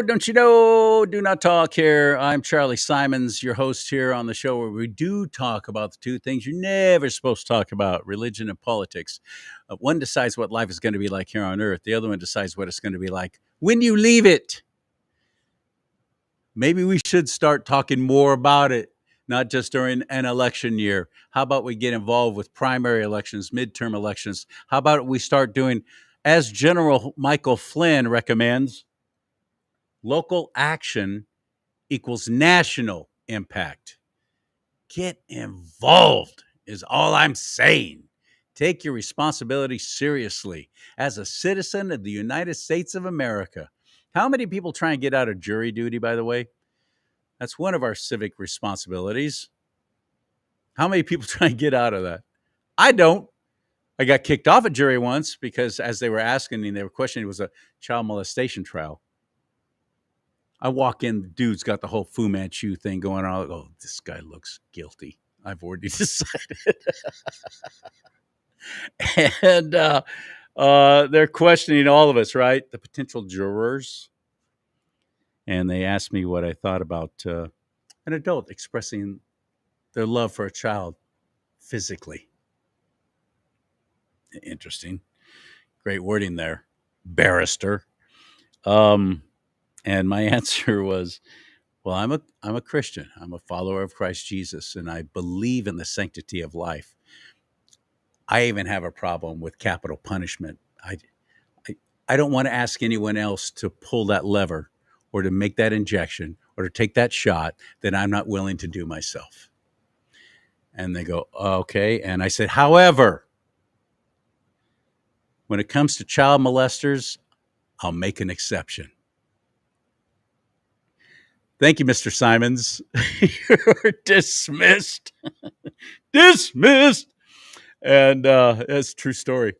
don't you know? Do not talk here. I'm Charlie Simons, your host here on the show where we do talk about the two things you're never supposed to talk about: religion and politics. One decides what life is going to be like here on earth, the other one decides what it's going to be like when you leave it. Maybe we should start talking more about it, not just during an election year. How about we get involved with primary elections, midterm elections? How about we start doing, as General Michael Flynn recommends, local action equals national impact. Get involved, is all I'm saying. Take your responsibility seriously as a citizen of the United States of America. How many people try and get out of jury duty, by the way? That's one of our civic responsibilities. How many people try and get out of that? I don't. I got kicked off a jury once because, as they were asking me, they were questioning, it was a child molestation trial. I walk in, the dude's got the whole Fu Manchu thing going on. I go, this guy looks guilty. I've already decided. And they're questioning all of us, right? The potential jurors. And they asked me what I thought about an adult expressing their love for a child physically. Interesting. Great wording there, barrister. Um, and my answer was, well, I'm a Christian. I'm a follower of Christ Jesus, and I believe in the sanctity of life. I even have a problem with capital punishment. I, I don't want to ask anyone else to pull that lever or to make that injection or to take that shot that I'm not willing to do myself. And they go, okay. And I said, however, when it comes to child molesters, I'll make an exception. Thank you, Mr. Simons. You're dismissed. Dismissed. And that's a true story.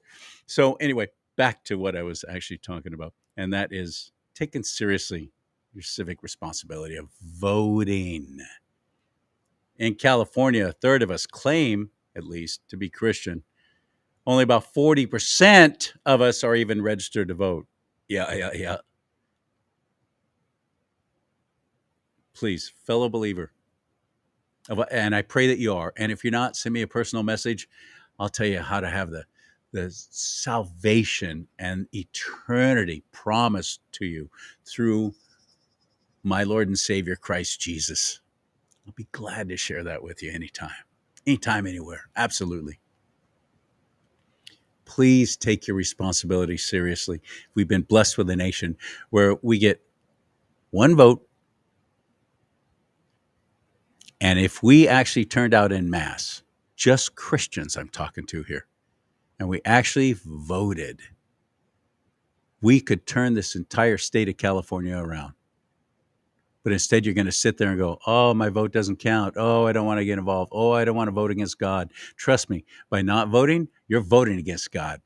So, anyway, back to what I was actually talking about, and that is taking seriously your civic responsibility of voting. In California, a third of us claim, at least, to be Christian. Only about 40% of us are even registered to vote. Yeah. Please, fellow believer, and I pray that you are. And if you're not, send me a personal message. I'll tell you how to have the salvation and eternity promised to you through my Lord and Savior, Christ Jesus. I'll be glad to share that with you anytime, anywhere. Absolutely. Please take your responsibility seriously. We've been blessed with a nation where we get one vote. And if we actually turned out en masse, just Christians I'm talking to here, and we actually voted, we could turn this entire state of California around. But instead, you're going to sit there and go, oh, my vote doesn't count. Oh, I don't want to get involved. Oh, I don't want to vote against God. Trust me, by not voting, you're voting against God,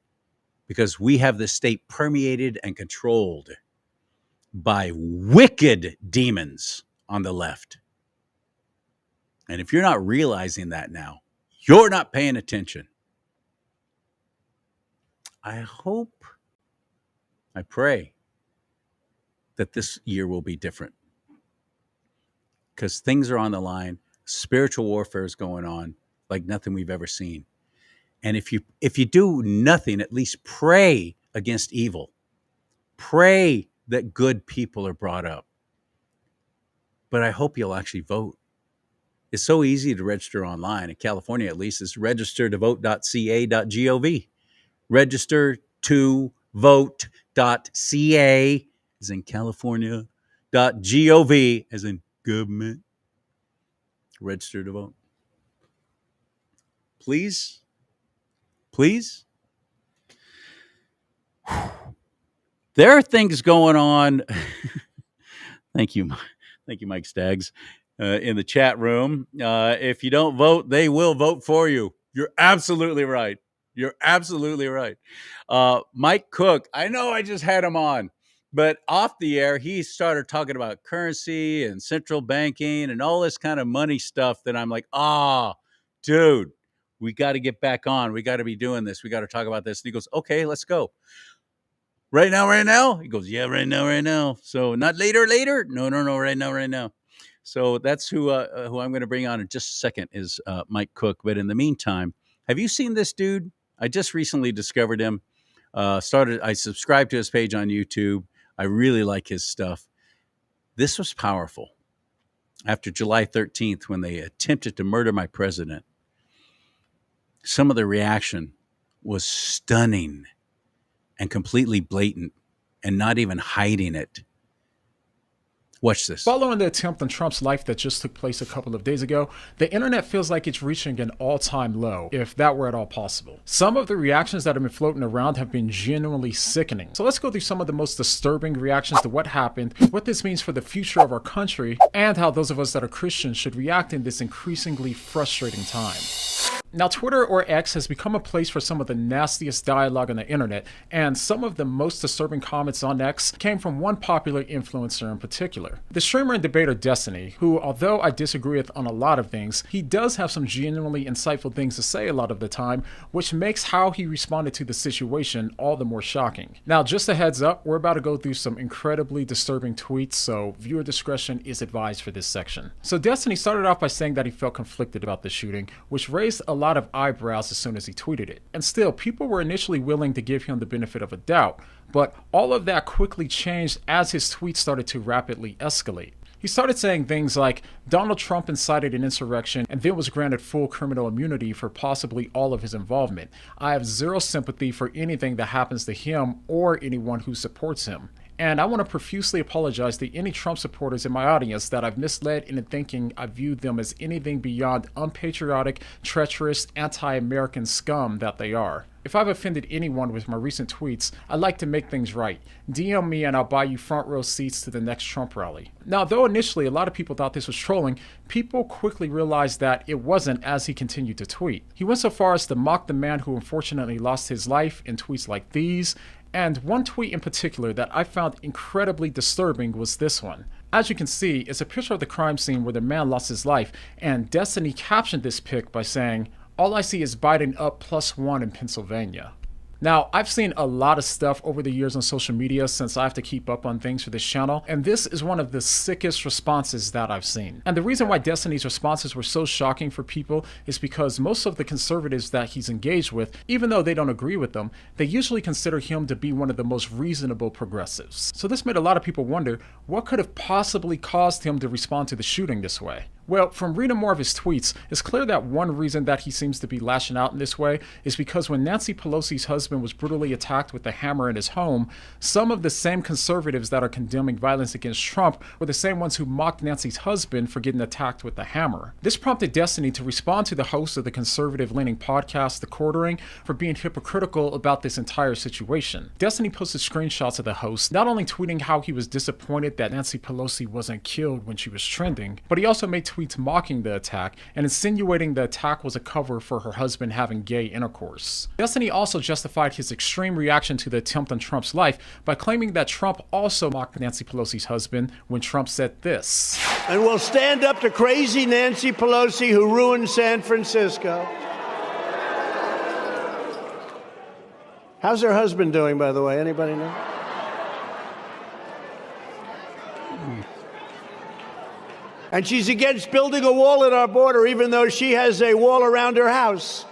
because we have this state permeated and controlled by wicked demons on the left. And if you're not realizing that now, you're not paying attention. I pray that this year will be different, because things are on the line. Spiritual warfare is going on like nothing we've ever seen. And if you do nothing, at least pray against evil. Pray that good people are brought up. But I hope you'll actually vote. It's so easy to register online. In California, at least, it's registertovote.ca.gov. Register to vote.ca, as in California, .gov, as in government. Register to vote. Please. There are things going on. Thank you, Mike Staggs, in the chat room. If you don't vote, they will vote for you. You're absolutely right. Mike Cook, I know I just had him on, but off the air, he started talking about currency and central banking and all this kind of money stuff that I'm like, dude, we got to get back on. We got to be doing this. We got to talk about this. And he goes, okay, let's go. Right now, right now? He goes, yeah, right now, right now. So not later, later? No, no, no, right now, right now. So that's who I'm going to bring on in just a second is Mike Cook. But in the meantime, have you seen this dude? I just recently discovered him. I subscribed to his page on YouTube. I really like his stuff. This was powerful. After July 13th, when they attempted to murder my president, some of the reaction was stunning and completely blatant and not even hiding it. Watch this. Following the attempt on Trump's life that just took place a couple of days ago, the internet feels like it's reaching an all-time low, if that were at all possible. Some of the reactions that have been floating around have been genuinely sickening. So let's go through some of the most disturbing reactions to what happened, what this means for the future of our country, and how those of us that are Christians should react in this increasingly frustrating time. Now, Twitter, or X, has become a place for some of the nastiest dialogue on the internet, and some of the most disturbing comments on X came from one popular influencer in particular. The streamer and debater Destiny, who, although I disagree with on a lot of things, he does have some genuinely insightful things to say a lot of the time, which makes how he responded to the situation all the more shocking. Now, just a heads up, we're about to go through some incredibly disturbing tweets, so viewer discretion is advised for this section. So Destiny started off by saying that he felt conflicted about the shooting, which raised a lot of eyebrows as soon as he tweeted it. And still, people were initially willing to give him the benefit of a doubt, but all of that quickly changed as his tweets started to rapidly escalate. He started saying things like, Donald Trump incited an insurrection and then was granted full criminal immunity for possibly all of his involvement. I have zero sympathy for anything that happens to him or anyone who supports him. And I want to profusely apologize to any Trump supporters in my audience that I've misled into thinking I viewed them as anything beyond unpatriotic, treacherous, anti-American scum that they are. If I've offended anyone with my recent tweets, I'd like to make things right. DM me and I'll buy you front row seats to the next Trump rally. Now, though initially a lot of people thought this was trolling, people quickly realized that it wasn't as he continued to tweet. He went so far as to mock the man who unfortunately lost his life in tweets like these. And one tweet in particular that I found incredibly disturbing was this one. As you can see, it's a picture of the crime scene where the man lost his life, and Destiny captioned this pic by saying, "All I see is Biden up +1 in Pennsylvania." Now, I've seen a lot of stuff over the years on social media since I have to keep up on things for this channel, and this is one of the sickest responses that I've seen. And the reason why Destiny's responses were so shocking for people is because most of the conservatives that he's engaged with, even though they don't agree with them, they usually consider him to be one of the most reasonable progressives. So this made a lot of people wonder, what could have possibly caused him to respond to the shooting this way? Well, from reading more of his tweets, it's clear that one reason that he seems to be lashing out in this way is because when Nancy Pelosi's husband was brutally attacked with a hammer in his home, some of the same conservatives that are condemning violence against Trump were the same ones who mocked Nancy's husband for getting attacked with the hammer. This prompted Destiny to respond to the host of the conservative-leaning podcast, The Quartering, for being hypocritical about this entire situation. Destiny posted screenshots of the host, not only tweeting how he was disappointed that Nancy Pelosi wasn't killed when she was trending, but he also made tweets mocking the attack and insinuating the attack was a cover for her husband having gay intercourse. Destiny also justified his extreme reaction to the attempt on Trump's life by claiming that Trump also mocked Nancy Pelosi's husband when Trump said this. And we'll stand up to crazy Nancy Pelosi who ruined San Francisco. How's her husband doing, by the way? Anybody know? And she's against building a wall at our border, even though she has a wall around her house,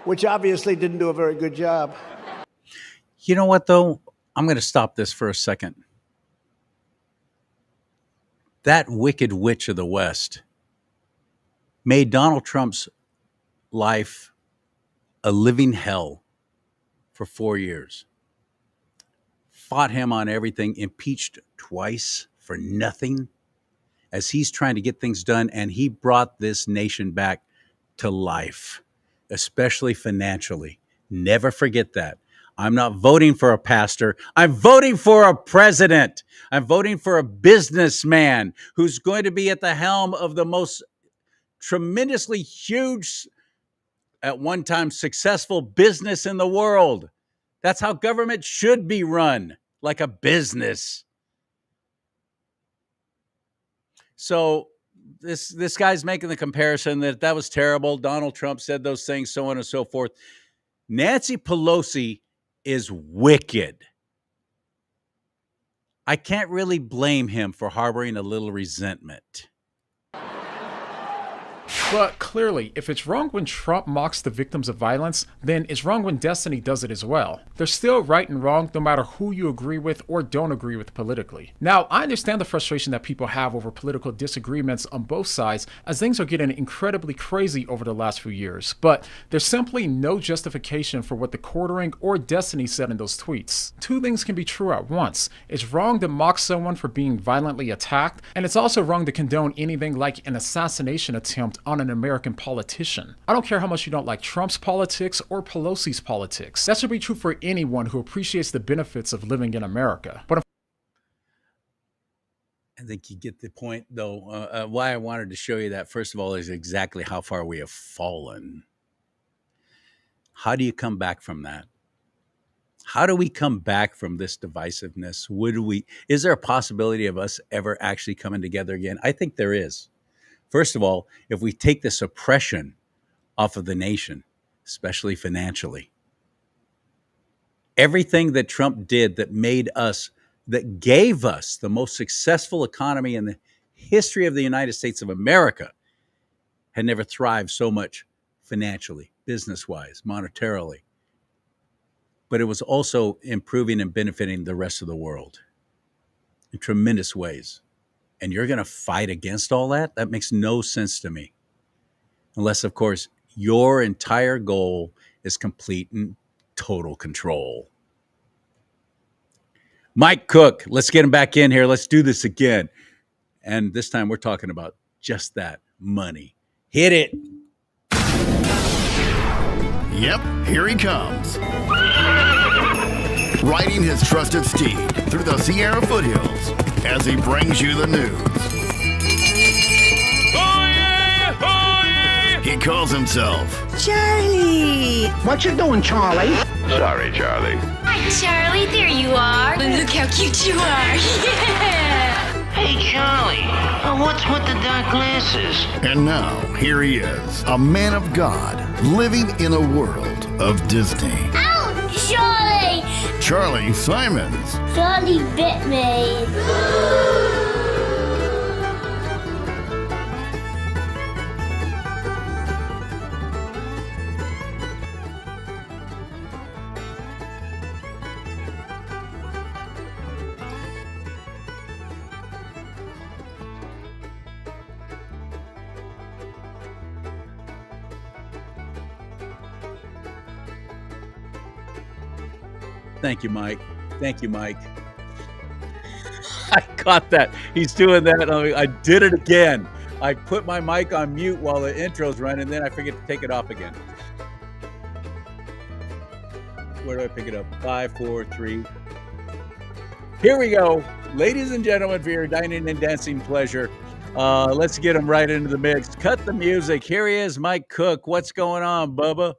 which obviously didn't do a very good job. You know what, though? I'm going to stop this for a second. That wicked witch of the West made Donald Trump's life a living hell for 4 years. Fought him on everything, impeached twice for nothing, as he's trying to get things done, and he brought this nation back to life, especially financially. Never forget that. I'm not voting for a pastor. I'm voting for a president. I'm voting for a businessman who's going to be at the helm of the most tremendously huge, at one time successful business in the world. That's how government should be run, like a business. So this guy's making the comparison that was terrible. Donald Trump said those things, so on and so forth. Nancy Pelosi is wicked. I can't really blame him for harboring a little resentment. But clearly, if it's wrong when Trump mocks the victims of violence, then it's wrong when Destiny does it as well. There's still right and wrong no matter who you agree with or don't agree with politically. Now, I understand the frustration that people have over political disagreements on both sides, as things are getting incredibly crazy over the last few years, but there's simply no justification for what the Quartering or Destiny said in those tweets. Two things can be true at once. It's wrong to mock someone for being violently attacked, and it's also wrong to condone anything like an assassination attempt on an American politician. I don't care how much you don't like Trump's politics or Pelosi's politics. That should be true for anyone who appreciates the benefits of living in America. But I think you get the point, though. Why I wanted to show you that, first of all, is exactly how far we have fallen. How do you come back from that? How do we come back from this divisiveness? Is there a possibility of us ever actually coming together again? I think there is. First of all, if we take this oppression off of the nation, especially financially, everything that Trump did that gave us the most successful economy in the history of the United States of America had never thrived so much financially, business-wise, monetarily. But it was also improving and benefiting the rest of the world in tremendous ways. And you're going to fight against all that? That makes no sense to me. Unless, of course, your entire goal is complete and total control. Mike Cook, let's get him back in here. Let's do this again. And this time we're talking about just that, money. Hit it. Yep, here he comes. Riding his trusted steed through the Sierra foothills as he brings you the news. Oh yeah, oh yeah. He calls himself Charlie. What you doing, Charlie? Sorry, Charlie. Hi, Charlie. There you are. Look how cute you are. Yeah. Hey, Charlie. What's with the dark glasses? And now, here he is, a man of God, living in a world of Disney. Ow, Charlie. Charlie Simons. Charlie bit me. Thank you, Mike. Thank you, Mike. I caught that. He's doing that. I did it again. I put my mic on mute while the intro's running, and then I forget to take it off again. Where do I pick it up? 5, 4, 3. Here we go. Ladies and gentlemen, for your dining and dancing pleasure, let's get him right into the mix. Cut the music. Here he is, Mike Cook. What's going on, Bubba?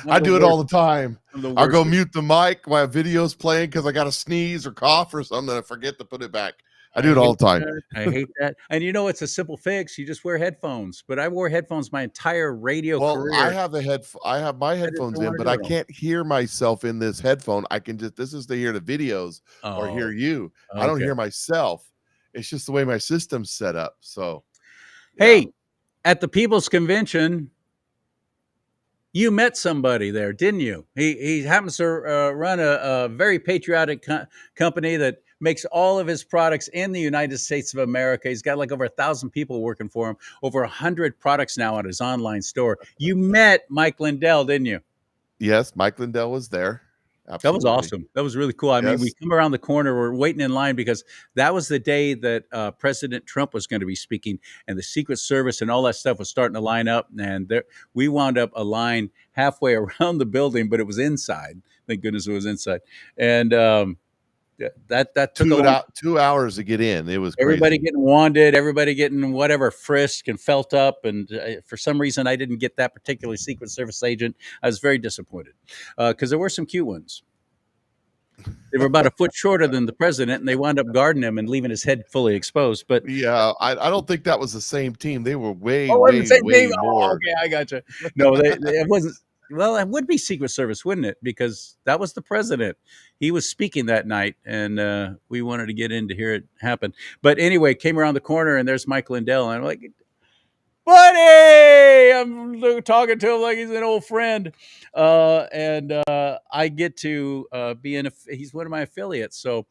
I do it all the time. I'll go worst. mute the mic while video's playing because I got to sneeze or cough or something. I forget to put it back. I do it all the time. I hate that. And you know, it's a simple fix. You just wear headphones. But I wore headphones my entire radio career. I have my headphones in, but I can't hear myself in this headphone. I can just, this is to hear the videos or hear you. I don't hear myself. It's just the way my system's set up. So, hey, at the People's Convention, you met somebody there, didn't you? He happens to run a very patriotic company that makes all of his products in the United States of America. He's got like over 1,000 people working for him, over 100 products now on his online store. You met Mike Lindell, didn't you? Yes, Mike Lindell was there. Absolutely. That was awesome. That was really cool. I mean, we come around the corner, we're waiting in line because that was the day that President Trump was going to be speaking, and the Secret Service and all that stuff was starting to line up. And we wound up a line halfway around the building, but it was inside. Thank goodness it was inside. And that took 2 hours to get in. It was everybody crazy. getting wanded, everybody getting whatever frisked and felt up. And for some reason, I didn't get that particular Secret Service agent. I was very disappointed because there were some cute ones. They were about a foot shorter than the president, and they wound up guarding him and leaving his head fully exposed. But yeah, I don't think that was the same team. They were way the same way team? more. Oh, okay, I got you. No, it wasn't. Well, it would be Secret Service, wouldn't it? Because that was the president. He was speaking that night, and we wanted to get in to hear it happen. But anyway, came around the corner, and there's Mike Lindell, and I'm like, buddy, I'm talking to him like he's an old friend, and I get to be in. He's one of my affiliates, so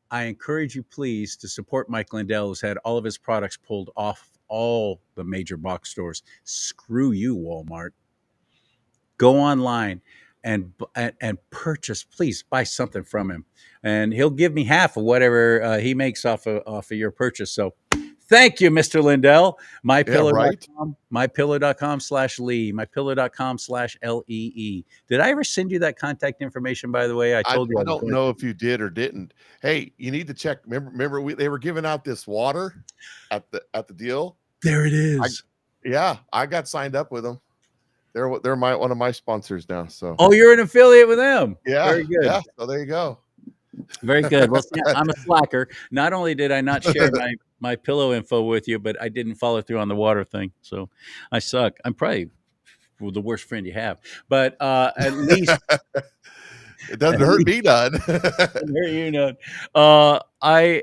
I encourage you, please, to support Mike Lindell, who's had all of his products pulled off all the major box stores. Screw you, Walmart. Go online and purchase. Please buy something from him, and he'll give me half of whatever he makes off of your purchase. So, thank you, Mr. Lindell. Yeah, right. mypillow.com/Lee, mypillow.com/LEE. Did I ever send you that contact information, by the way? I I told you I was don't going know to. if you did or didn't. Hey, you need to check. Remember they were giving out this water at the deal. There it is. I got signed up with them. They're one of my sponsors now. So Oh, you're an affiliate with them. yeah, Very good. yeah. So there you go. Very good. Well, see, I'm a slacker. Not only did I not share my pillow info with you, but I didn't follow through on the water thing. So I suck. I'm probably the worst friend you have. But at least It doesn't hurt me none. you know, I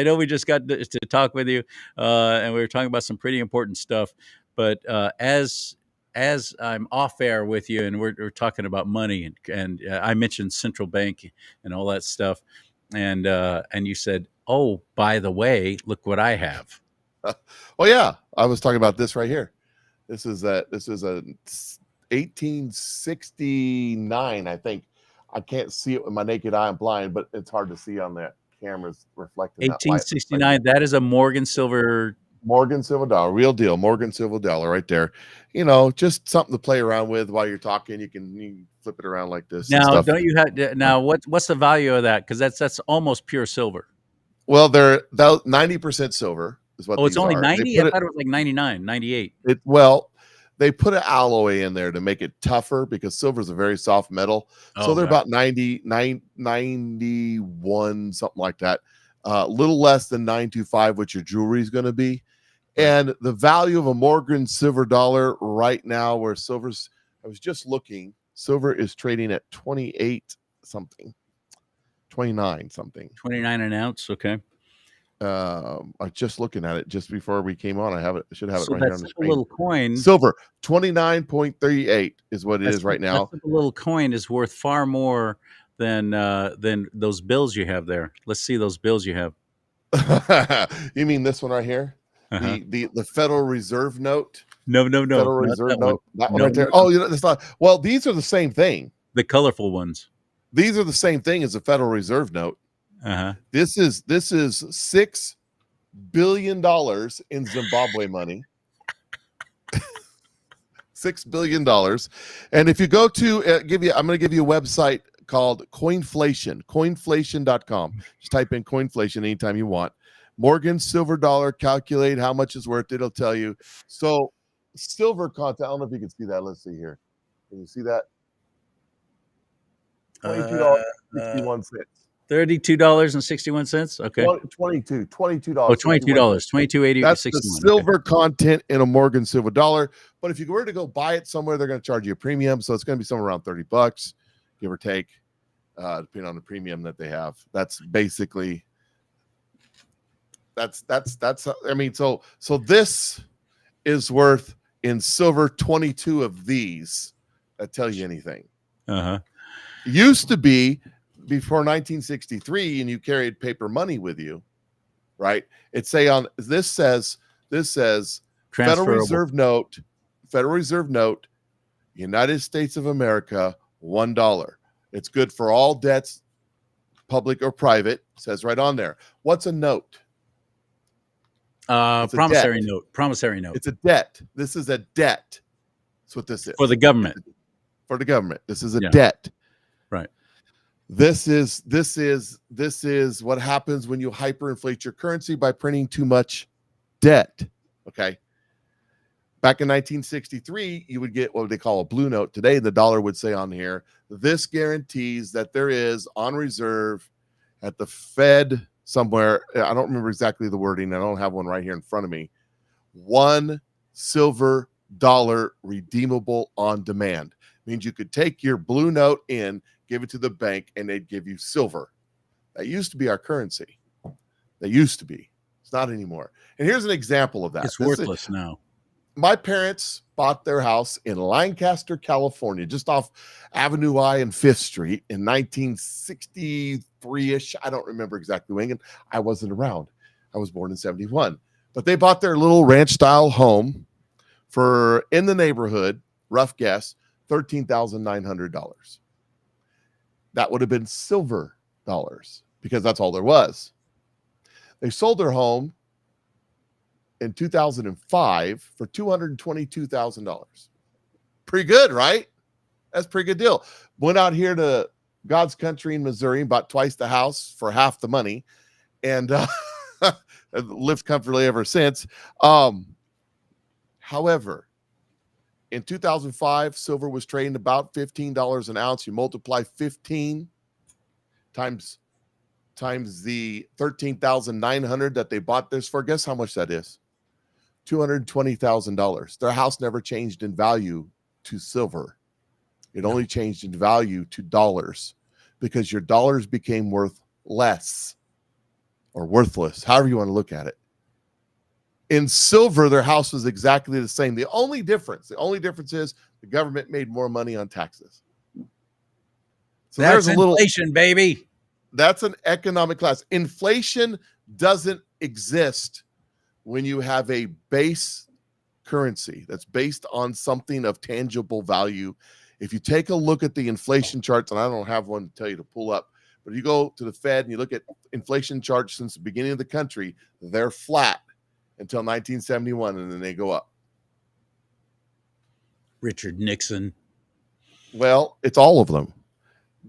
know we just got to talk with you, and we were talking about some pretty important stuff. But as I'm off air with you, and we're talking about money, and I mentioned central bank and all that stuff, and you said, "Oh, by the way, look what I have." Well, yeah, I was talking about this right here. This is a 1869, I think. I can't see it with my naked eye. I'm blind, but it's hard to see on that camera's reflecting that light. 1869. That is a Morgan silver. Morgan silver dollar, real deal. Morgan silver dollar, right there. Just something to play around with while you're talking. You can flip it around like this. Now, don't you have now? What's the value of that? Because that's almost pure silver. Well, they're 90% silver is what. Oh, it's only 90. I thought it was like 99, 98. They put an alloy in there to make it tougher because silver is a very soft metal. So they're about 91, something like that. A little less than 925, which your jewelry is going to be. And the value of a Morgan silver dollar right now, where silver's, I was just looking, silver is trading at 28 something, 29 something. 29 an ounce. Okay. I was just looking at it just before we came on. I should have it right here on the screen. Little coin. Silver, 29.38 is what it is right now. That little coin is worth far more than those bills you have there. Let's see those bills you have. You mean this one right here? Uh-huh. The Federal Reserve note? No. Federal Reserve note. That one right there. Oh, it's not. Well, these are the same thing. The colorful ones. These are the same thing as the Federal Reserve note. Uh-huh. This is $6 billion in Zimbabwe money. $6 billion. And if you go to I'm going to give you a website called coinflation.com. Just type in coinflation anytime you want. Morgan silver dollar, calculate how much it's worth. It'll tell you. So silver content, I don't know if you can see that. Let's see here. Can you see that? $22.61. $32.61. Okay. $22. Oh, $22. $22.80. That's the silver content in a Morgan silver dollar. But if you were to go buy it somewhere, they're going to charge you a premium. So it's going to be somewhere around $30, give or take, depending on the premium that they have. That's basically that's I mean, so this is worth in silver 22 of these that tell you anything. Uh-huh. Used to be before 1963, and you carried paper money with you, right? It says Federal Reserve note, United States of America, $1. It's good for all debts, public or private. It says right on there. What's a note? Promissory note. Promissory note. It's a debt. This is a debt. That's what this is. For the government. For the government. This is a debt. Right. This is what happens when you hyperinflate your currency by printing too much debt. Okay. Back in 1963, you would get what they call a blue note. Today, the dollar would say on here, this guarantees that there is on reserve at the Fed somewhere. I don't remember exactly the wording. I don't have one right here in front of me. $1 silver redeemable on demand. Means you could take your blue note in, give it to the bank, and they'd give you silver. That used to be our currency. That used to be. It's not anymore. And here's an example of that. It's worthless now. My parents bought their house in Lancaster, California, just off Avenue I and 5th Street in 1963-ish. I don't remember exactly when. I wasn't around. I was born in 71. But they bought their little ranch-style home for, in the neighborhood, rough guess, $13,900. That would have been silver dollars because that's all there was. They sold their home in 2005 for $222,000. Pretty good, right? That's a pretty good deal. Went out here to God's country in Missouri, bought twice the house for half the money, and lived comfortably ever since. However, in 2005, silver was trading about $15 an ounce. You multiply 15 times the 13,900 that they bought this for. Guess how much that is? $220,000. Their house never changed in value to silver. It only changed in value to dollars because your dollars became worth less or worthless, however you want to look at it. In silver, their house was exactly the same. The only difference is the government made more money on taxes. So that's inflation, baby. That's an economic class. Inflation doesn't exist when you have a base currency that's based on something of tangible value. If you take a look at the inflation charts, and I don't have one to tell you to pull up, but if you go to the Fed and you look at inflation charts since the beginning of the country, they're flat until 1971, and then they go up. Richard Nixon. Well, it's all of them.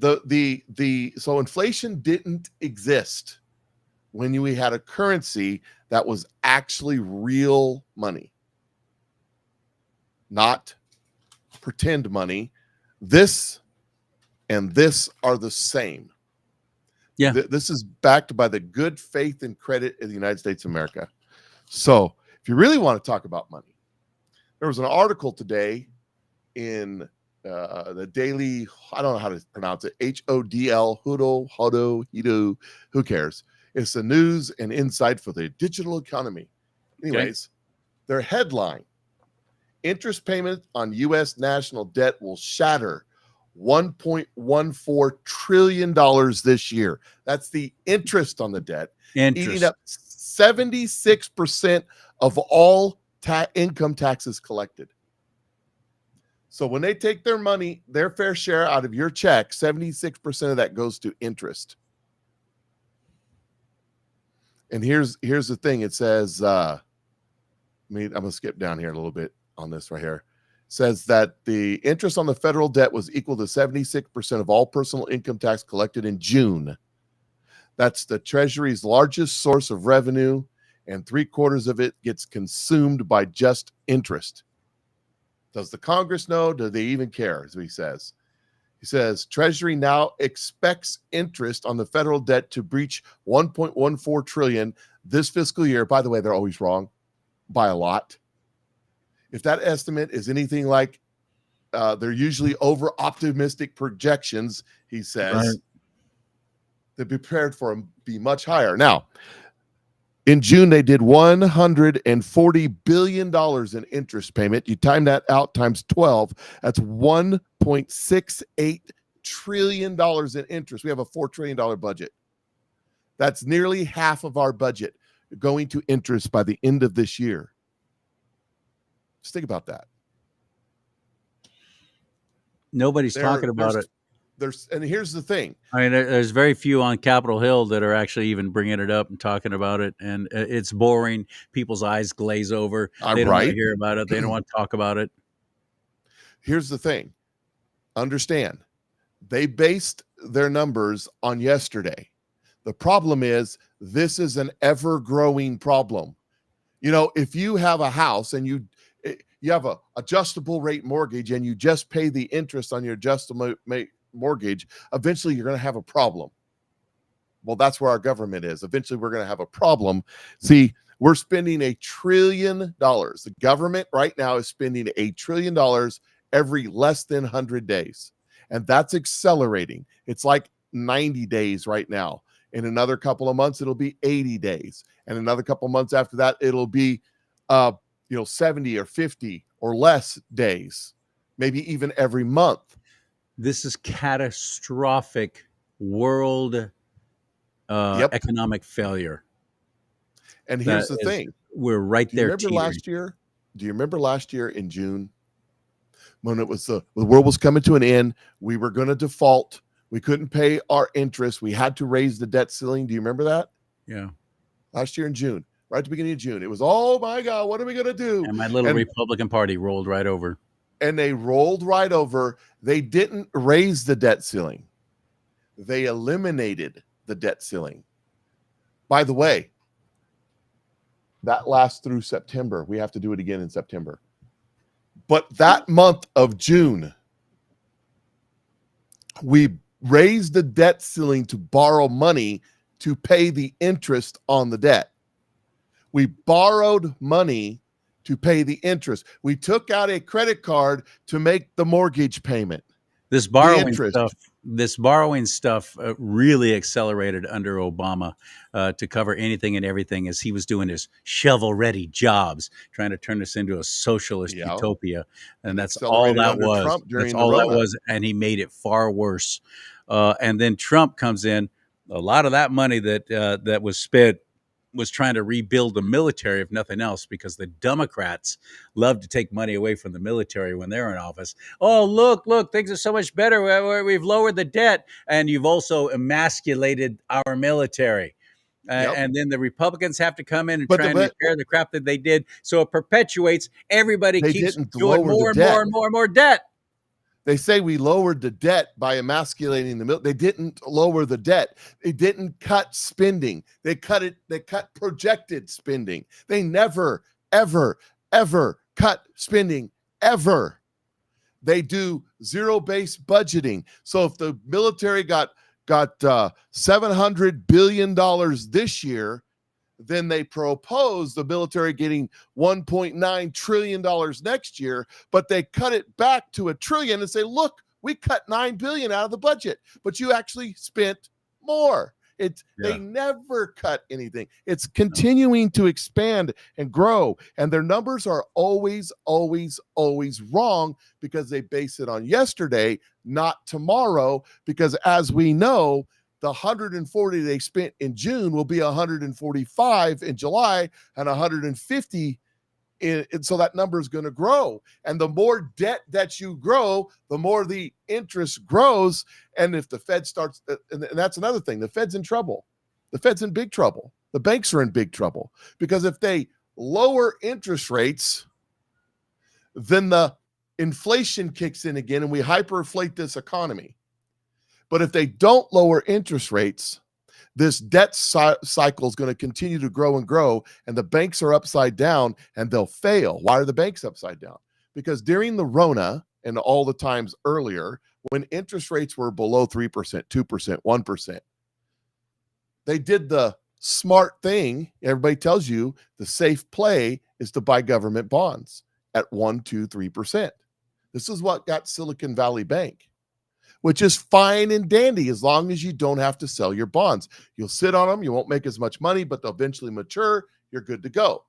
So inflation didn't exist when we had a currency that was actually real money, not pretend money. This and this are the same. Yeah. This is backed by the good faith and credit of the United States of America. So if you really want to talk about money, there was an article today in the Daily, I don't know how to pronounce it, HODL, Hido, who cares? It's the news and insight for the digital economy. Anyways, Their headline, interest payment on U.S. national debt will shatter $1.14 trillion this year. That's the interest on the debt, eating up 76% of all income taxes collected. So when they take their money, their fair share out of your check, 76% of that goes to interest. And here's the thing. It says, I'm going to skip down here a little bit on this right here. It says that the interest on the federal debt was equal to 76% of all personal income tax collected in June. That's the Treasury's largest source of revenue, and 3/4 of it gets consumed by just interest. Does the Congress know? Do they even care? As he says. He says, Treasury now expects interest on the federal debt to breach $1.14 trillion this fiscal year. By the way, they're always wrong by a lot. If that estimate is anything like they're usually over-optimistic projections, he says, right, they're prepared for them be much higher. Now, in June, they did $140 billion in interest payment. You time that out times 12, that's $1.68 trillion in interest. We have a $4 trillion budget. That's nearly half of our budget going to interest by the end of this year. Just think about that. Nobody's talking about it. And here's the thing. I mean, there's very few on Capitol Hill that are actually even bringing it up and talking about it. And it's boring. People's eyes glaze over. They don't want to hear about it. They don't want to talk about it. Here's the thing. Understand, they based their numbers on yesterday. The problem is this is an ever-growing problem. You know, if you have a house and you have a adjustable rate mortgage and you just pay the interest on your adjustable mortgage, eventually you're going to have a problem. Well, that's where our government is. Eventually we're going to have a problem. See, We're spending $1 trillion. The government right now is spending $1 trillion every less than 100 days. And that's accelerating. It's like 90 days right now. In another couple of months, it'll be 80 days. And another couple of months after that, it'll be 70 or 50 or less days, maybe even every month. This is catastrophic world economic failure. And here's the thing. We're right there. Do you remember last year in June when it was the world was coming to an end? We were going to default. We couldn't pay our interest. We had to raise the debt ceiling. Do you remember that? Yeah. Last year in June, right at the beginning of June. It was, oh my God, what are we going to do? And my little Republican Party rolled right over. And they rolled right over. They didn't raise the debt ceiling. They eliminated the debt ceiling. By the way, that lasts through September. We have to do it again in September. But that month of June, we raised the debt ceiling to borrow money to pay the interest on the debt. We borrowed money to pay the interest. We took out a credit card to make the mortgage payment. This borrowing stuff really accelerated under Obama to cover anything and everything as he was doing his shovel-ready jobs, trying to turn this into a socialist utopia. And that's all that was. That's all that was, and he made it far worse. And then Trump comes in. A lot of that money that was spent was trying to rebuild the military, if nothing else, because the Democrats love to take money away from the military when they're in office. Oh, look, things are so much better. We've lowered the debt, and you've also emasculated our military. And then the Republicans have to come in and try and repair the crap that they did. So it perpetuates. Everybody keeps doing more and more debt. They say we lowered the debt by emasculating the military. They didn't lower the debt. They didn't cut spending. They cut projected spending. They never, ever, ever cut spending, ever. They do zero-based budgeting. So if the military got $700 billion this year, then they propose the military getting $1.9 trillion next year, but they cut it back to $1 trillion and say, look, we cut $9 billion out of the budget, but you actually spent more. They never cut anything. It's continuing to expand and grow, and their numbers are always, always, always wrong because they base it on yesterday, not tomorrow, because as we know, the 140 they spent in June will be 145 in July and 150 and so that number is going to grow. And the more debt that you grow, the more the interest grows. And if the Fed starts, and that's another thing, the Fed's in trouble. The Fed's in big trouble. The banks are in big trouble because if they lower interest rates, then the inflation kicks in again and we hyperinflate this economy. But if they don't lower interest rates, this debt cycle is going to continue to grow and grow, and the banks are upside down and they'll fail. Why are the banks upside down? Because during the Rona and all the times earlier, when interest rates were below 3%, 2%, 1%, they did the smart thing. Everybody tells you the safe play is to buy government bonds at 1%, 2%, 3%. This is what got Silicon Valley Bank, which is fine and dandy as long as you don't have to sell your bonds. You'll sit on them. You won't make as much money, but they'll eventually mature. You're good to go.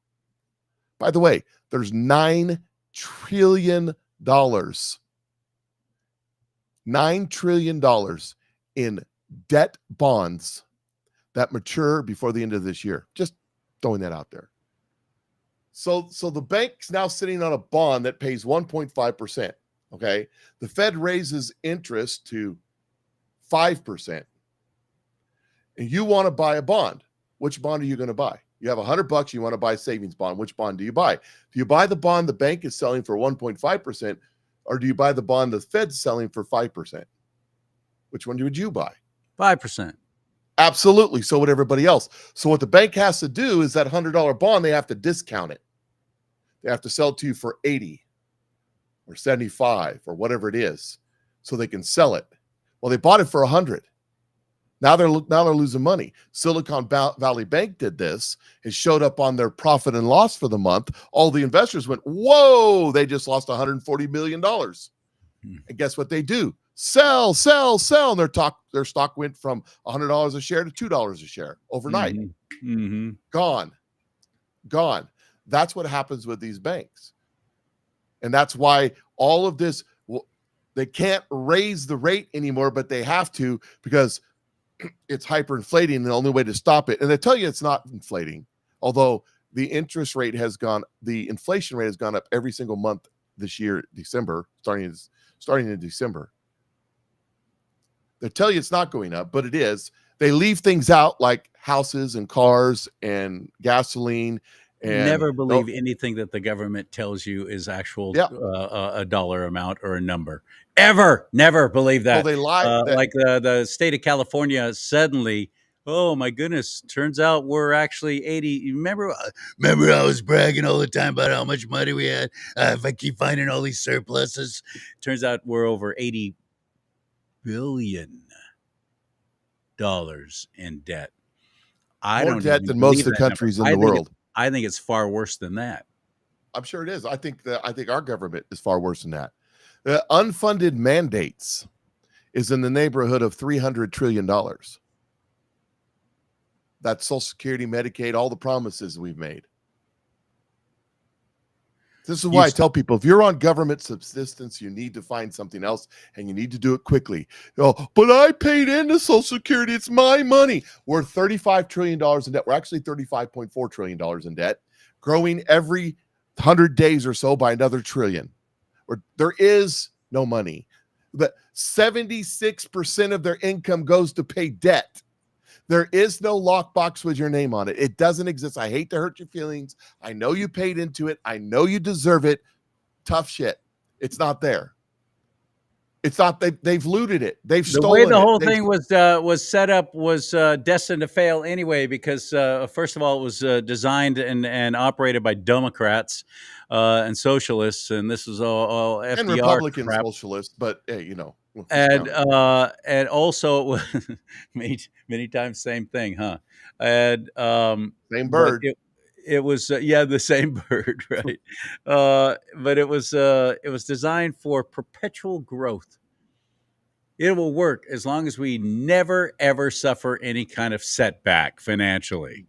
By the way, there's $9 trillion. $9 trillion in debt bonds that mature before the end of this year. Just throwing that out there. So the bank's now sitting on a bond that pays 1.5%. Okay. The Fed raises interest to 5%. And you want to buy a bond. Which bond are you going to buy? You have $100, you want to buy a savings bond. Which bond do you buy? Do you buy the bond the bank is selling for 1.5%, or do you buy the bond the Fed's selling for 5%? Which one would you buy? 5%. Absolutely. So would everybody else. So what the bank has to do is that $100 bond, they have to discount it. They have to sell it to you for 80 or 75 or whatever it is so they can sell it. Well, they bought it for 100. Now they're losing money. Silicon Valley Bank did this. It showed up on their profit and loss for the month. All the investors went, whoa, they just lost $140 million. And guess what they do? Sell. And their stock went from $100 a share to $2 a share overnight. Gone. That's what happens with these banks. And that's why all of this, they can't raise the rate anymore, but they have to, because it's hyperinflating, and the only way to stop it. And they tell you it's not inflating, although the inflation rate has gone up every single month this year, December, starting in December. They tell you it's not going up, but it is. They leave things out like houses and cars and gasoline. And never believe anything that the government tells you is actual a dollar amount or a number. Ever, never believe that. Well, they lie. Like the state of California suddenly, oh my goodness, turns out we're actually 80. Remember I was bragging all the time about how much money we had. If I keep finding all these surpluses, turns out we're over $80 billion in debt. More debt than most of the countries in the world. I think it's far worse than that. I'm sure it is. I think our government is far worse than that. The unfunded mandates is in the neighborhood of $300 trillion. That's Social Security, Medicaid, all the promises we've made. This is why I tell people, if you're on government subsistence, you need to find something else, and you need to do it quickly. But I paid into Social Security. It's my money. We're $35 trillion in debt. We're actually $35.4 trillion in debt, growing every 100 days or so by another trillion. There is no money. But 76% of their income goes to pay debt. There is no lockbox with your name on it. It doesn't exist. I hate to hurt your feelings. I know you paid into it. I know you deserve it. Tough shit. It's not there. It's not. They've looted it. They've stolen it. The way the whole thing was set up was destined to fail anyway, because first of all, it was designed and operated by Democrats and socialists, and this was all FDR and Republican crap. Socialists. But hey, you know. And also it was many times same thing, huh? And same bird. It was the same bird, right? But it was designed for perpetual growth. It will work as long as we never ever suffer any kind of setback financially.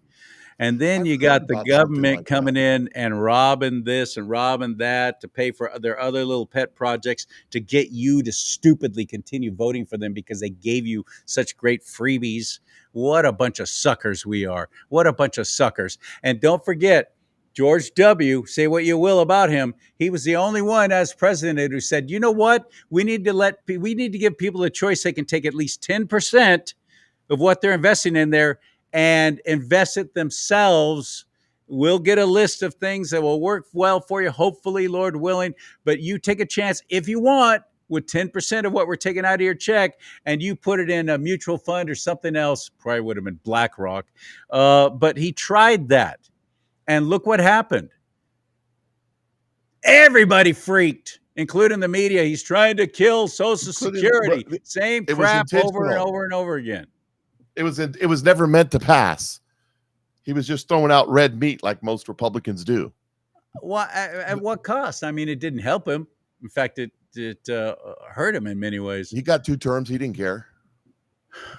And then you got the government coming in and robbing this and robbing that to pay for their other little pet projects to get you to stupidly continue voting for them because they gave you such great freebies. What a bunch of suckers we are. What a bunch of suckers. And don't forget, George W., say what you will about him, he was the only one as president who said, you know what? We need to give people a choice. They can take at least 10% of what they're investing in there and invest it themselves. We'll get a list of things that will work well for you, hopefully, Lord willing. But you take a chance if you want with 10% of what we're taking out of your check, and you put it in a mutual fund or something else. Probably would have been BlackRock. But he tried that. And look what happened. Everybody freaked, including the media. He's trying to kill Social Security. Same crap over and over and over again. It was never meant to pass. He was just throwing out red meat like most Republicans do. Well, at what cost? I mean, it didn't help him. In fact, it hurt him in many ways. He got 2 terms. He didn't care.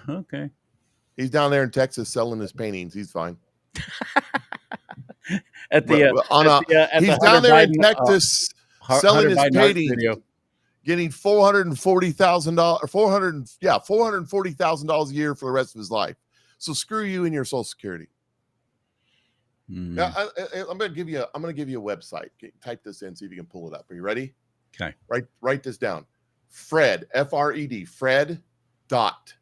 Okay. He's down there in Texas selling his paintings. He's fine. He's down there in Texas selling his paintings. Getting $440,000 $440,000 a year for the rest of his life. So screw you and your Social Security. Now, I'm going to give you a website. Type this in, see if you can pull it up. Are you ready? Okay. Write this down. Fred, F-R-E-D, Fred dot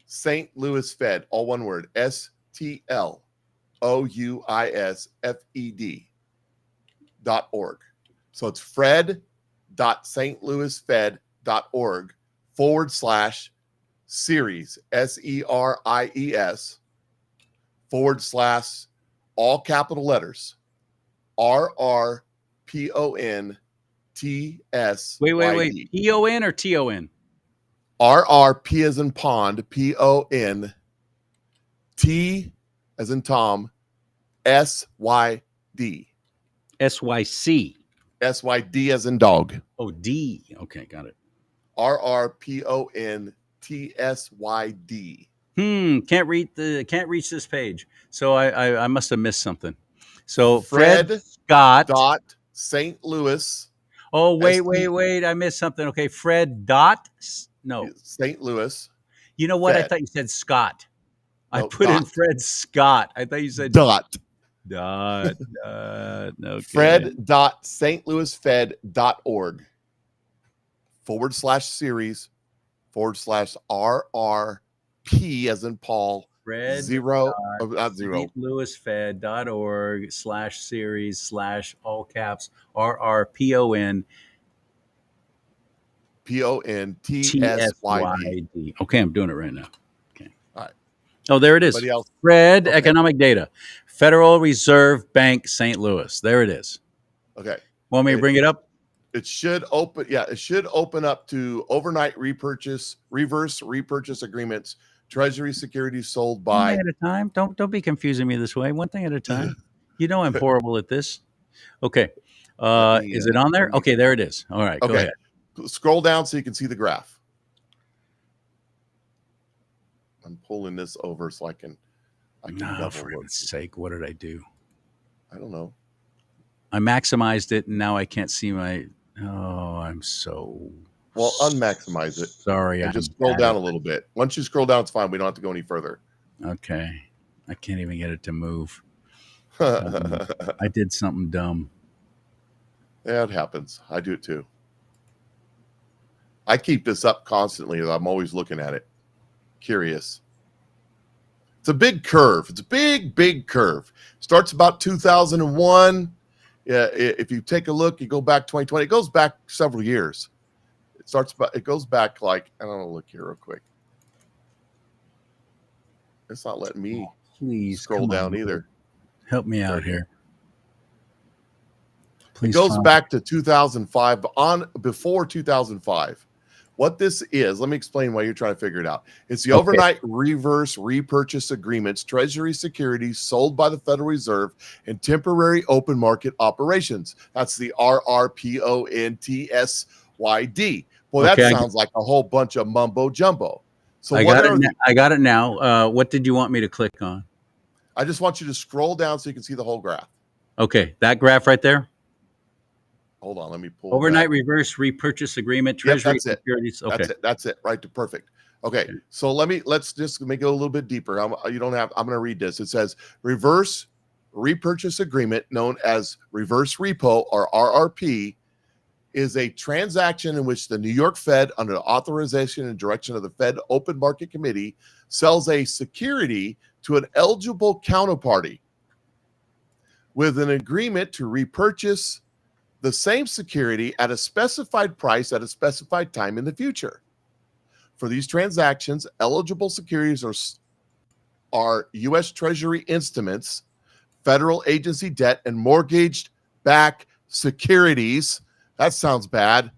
St. Louis Fed, all one word, STLOUISFED.org. So it's fred.stlouisfed.org/series, SERIES / all capital letters, RRPONTS. Wait. PON or TON? RRP as in pond, PON, T as in Tom, SYD. SYC. SYD as in dog. Oh, D. Okay, got it. RRPONTSYD. Can't reach this page. So I must have missed something. So Fred Scott dot St. Louis. Oh, wait. I missed something. Okay. Fred dot. No. St. Louis. You know what? I Fed. thought you said Scott. I No, put in dot. Fred Scott. I thought you said Dot. Okay. Fred dot St. Louis Fed.org /series /RRP as in Paul. Fred not zero. StLouisFed.org /series / all caps RRPON PONTSYD. Okay, I'm doing it right now. Okay. All right. Oh, there it is. Anybody else? Fred, Okay. economic data. Federal Reserve Bank, St. Louis. There it is. Okay. Want me to bring it up? It should open. Yeah, it should open up to overnight reverse repurchase agreements, Treasury securities sold by. One thing at a time. Don't be confusing me this way. One thing at a time. You know I'm horrible at this. Okay. Is it on there? Okay, there it is. All right, go ahead. Scroll down so you can see the graph. I'm pulling this over so I can No, for heaven's sake, what did I do? I don't know. I maximized it, and now I can't see my. Oh, I'm so. Well, unmaximize it. Sorry, and just scroll down a little bit. Once you scroll down, it's fine. We don't have to go any further. Okay, I can't even get it to move. I did something dumb. Yeah, it happens. I do it too. I keep this up constantly. I'm always looking at it. Curious. It's a big curve. It's a big curve. Starts about 2001. Yeah, if you take a look, you go back 2020. It goes back several years. It goes back like, I don't know, look here real quick. It's not letting me please scroll down either. Help me out here. Please. It goes back to 2005, before 2005. What this is, let me explain why you're trying to figure it out. It's the overnight reverse repurchase agreements, Treasury securities sold by the Federal Reserve, and temporary open market operations. That's the RRPONTSYD. Boy, that sounds like a whole bunch of mumbo jumbo. So I got it now. What did you want me to click on? I just want you to scroll down so you can see the whole graph. Okay, that graph right there. Hold on, let me pull overnight reverse repurchase agreement, Treasury securities. Okay, that's it. Right to perfect. Okay, so let's just make it a little bit deeper. I'm going to read this. It says reverse repurchase agreement, known as reverse repo or RRP, is a transaction in which the New York Fed, under the authorization and direction of the Fed Open Market Committee, sells a security to an eligible counterparty with an agreement to repurchase the same security at a specified price at a specified time in the future. For these transactions, eligible securities are U.S. Treasury instruments, federal agency debt, and mortgage-backed securities. That sounds bad.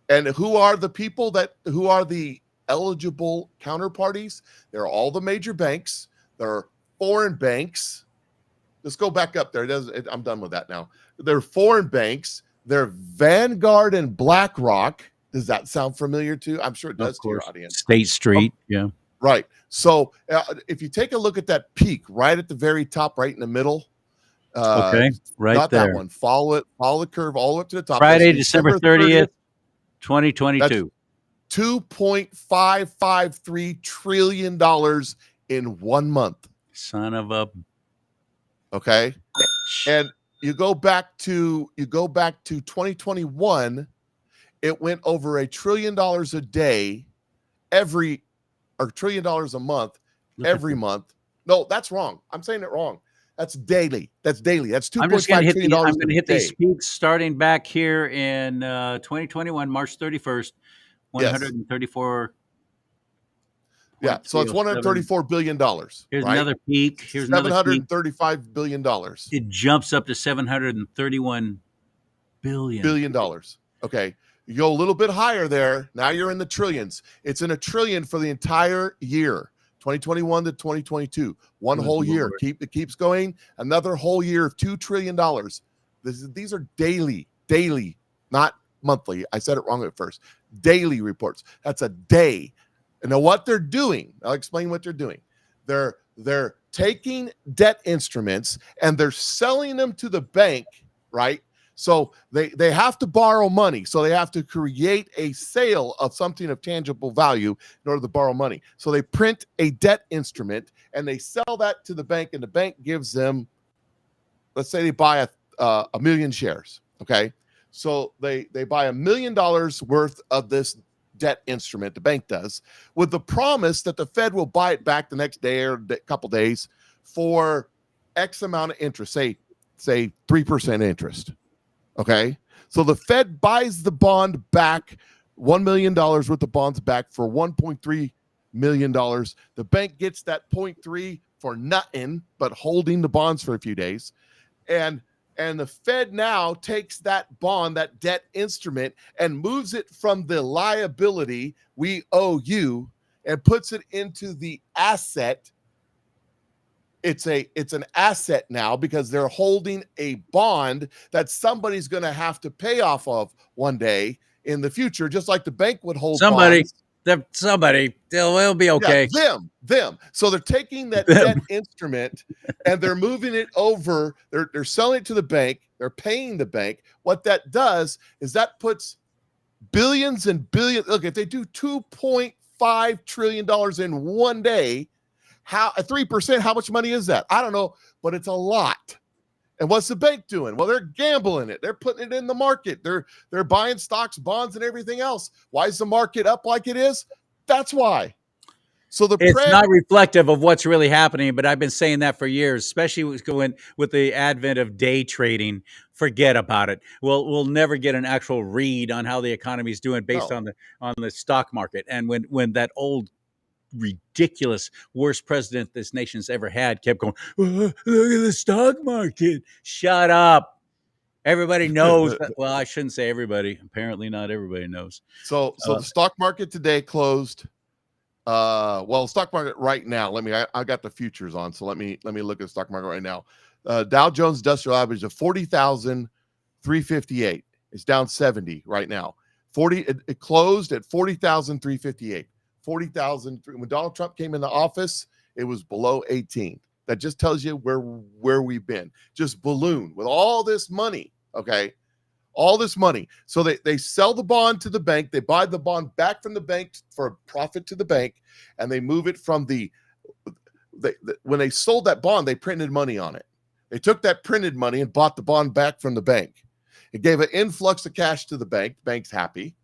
And who are the eligible counterparties? They're all the major banks. They're foreign banks. Let's go back up there. I'm done with that now. They're foreign banks. They're Vanguard and BlackRock. Does that sound familiar too? I'm sure it does to your audience. State Street, yeah. Right. So if you take a look at that peak right at the very top, right in the middle. Right not there. That one. Follow the curve all the way up to the top. Friday, December 30th, 2022. $2.553 trillion in 1 month. Son of a. Okay. And you go back to 2021, it went over $1 trillion a day or $1 trillion a month every month. No, that's wrong. I'm saying it wrong. That's daily. That's $2.5 trillion. I'm going to hit these peaks starting back here in 2021, March 31st, 134. Yeah, so it's $134 billion. Here's another peak. Here's $735 billion. It jumps up to $731 billion. Okay. You go a little bit higher there. Now you're in the trillions. It's in a trillion for the entire year, 2021 to 2022. One whole year. It keeps going. Another whole year of $2 trillion. These are daily, not monthly. I said it wrong at first. Daily reports. That's a day. And now what they're doing, I'll explain what they're doing. They're taking debt instruments and they're selling them to the bank, right? So they have to borrow money. So they have to create a sale of something of tangible value in order to borrow money. So they print a debt instrument and they sell that to the bank, and the bank gives them, let's say they buy a million shares. Okay. So they buy $1 million worth of this debt instrument, the bank does, with the promise that the Fed will buy it back the next day or a couple days for X amount of interest, say 3% interest. Okay. So the Fed buys the bond back, $1 million worth of bonds back for $1.3 million. The bank gets that 0.3 for nothing, but holding the bonds for a few days. And the Fed now takes that bond, that debt instrument, and moves it from the liability, we owe you, and puts it into the asset. It's an asset now because they're holding a bond that somebody's going to have to pay off of one day in the future, just like the bank would hold bonds. They'll be okay. Yeah, them. So they're taking that debt instrument and they're moving it over. They're selling it to the bank. They're paying the bank. What that does is that puts billions and billions. Look, if they do $2.5 trillion in one day, how 3%? How much money is that? I don't know, but it's a lot. And what's the bank doing? Well, they're gambling it. They're putting it in the market. They're buying stocks, bonds, and everything else. Why is the market up like it is? That's why. So it's not reflective of what's really happening, but I've been saying that for years, especially with the advent of day trading. Forget about it. We'll never get an actual read on how the economy is doing based on the stock market. And when that old ridiculous worst president this nation's ever had kept going, look at the stock market. Shut up. Everybody knows that. Well, I shouldn't say everybody. Apparently not everybody knows. So the stock market today closed. Stock market right now. I got the futures on. So let me look at the stock market right now. Dow Jones Industrial Average of 40,358. It's down 70 right now. It closed at 40,358. 40,000. When Donald Trump came into office, it was below 18. That just tells you where we've been. Just balloon with all this money. Okay. All this money. So they sell the bond to the bank. They buy the bond back from the bank for a profit to the bank. And they move it from when they sold that bond, they printed money on it. They took that printed money and bought the bond back from the bank. It gave an influx of cash to the bank. The bank's happy.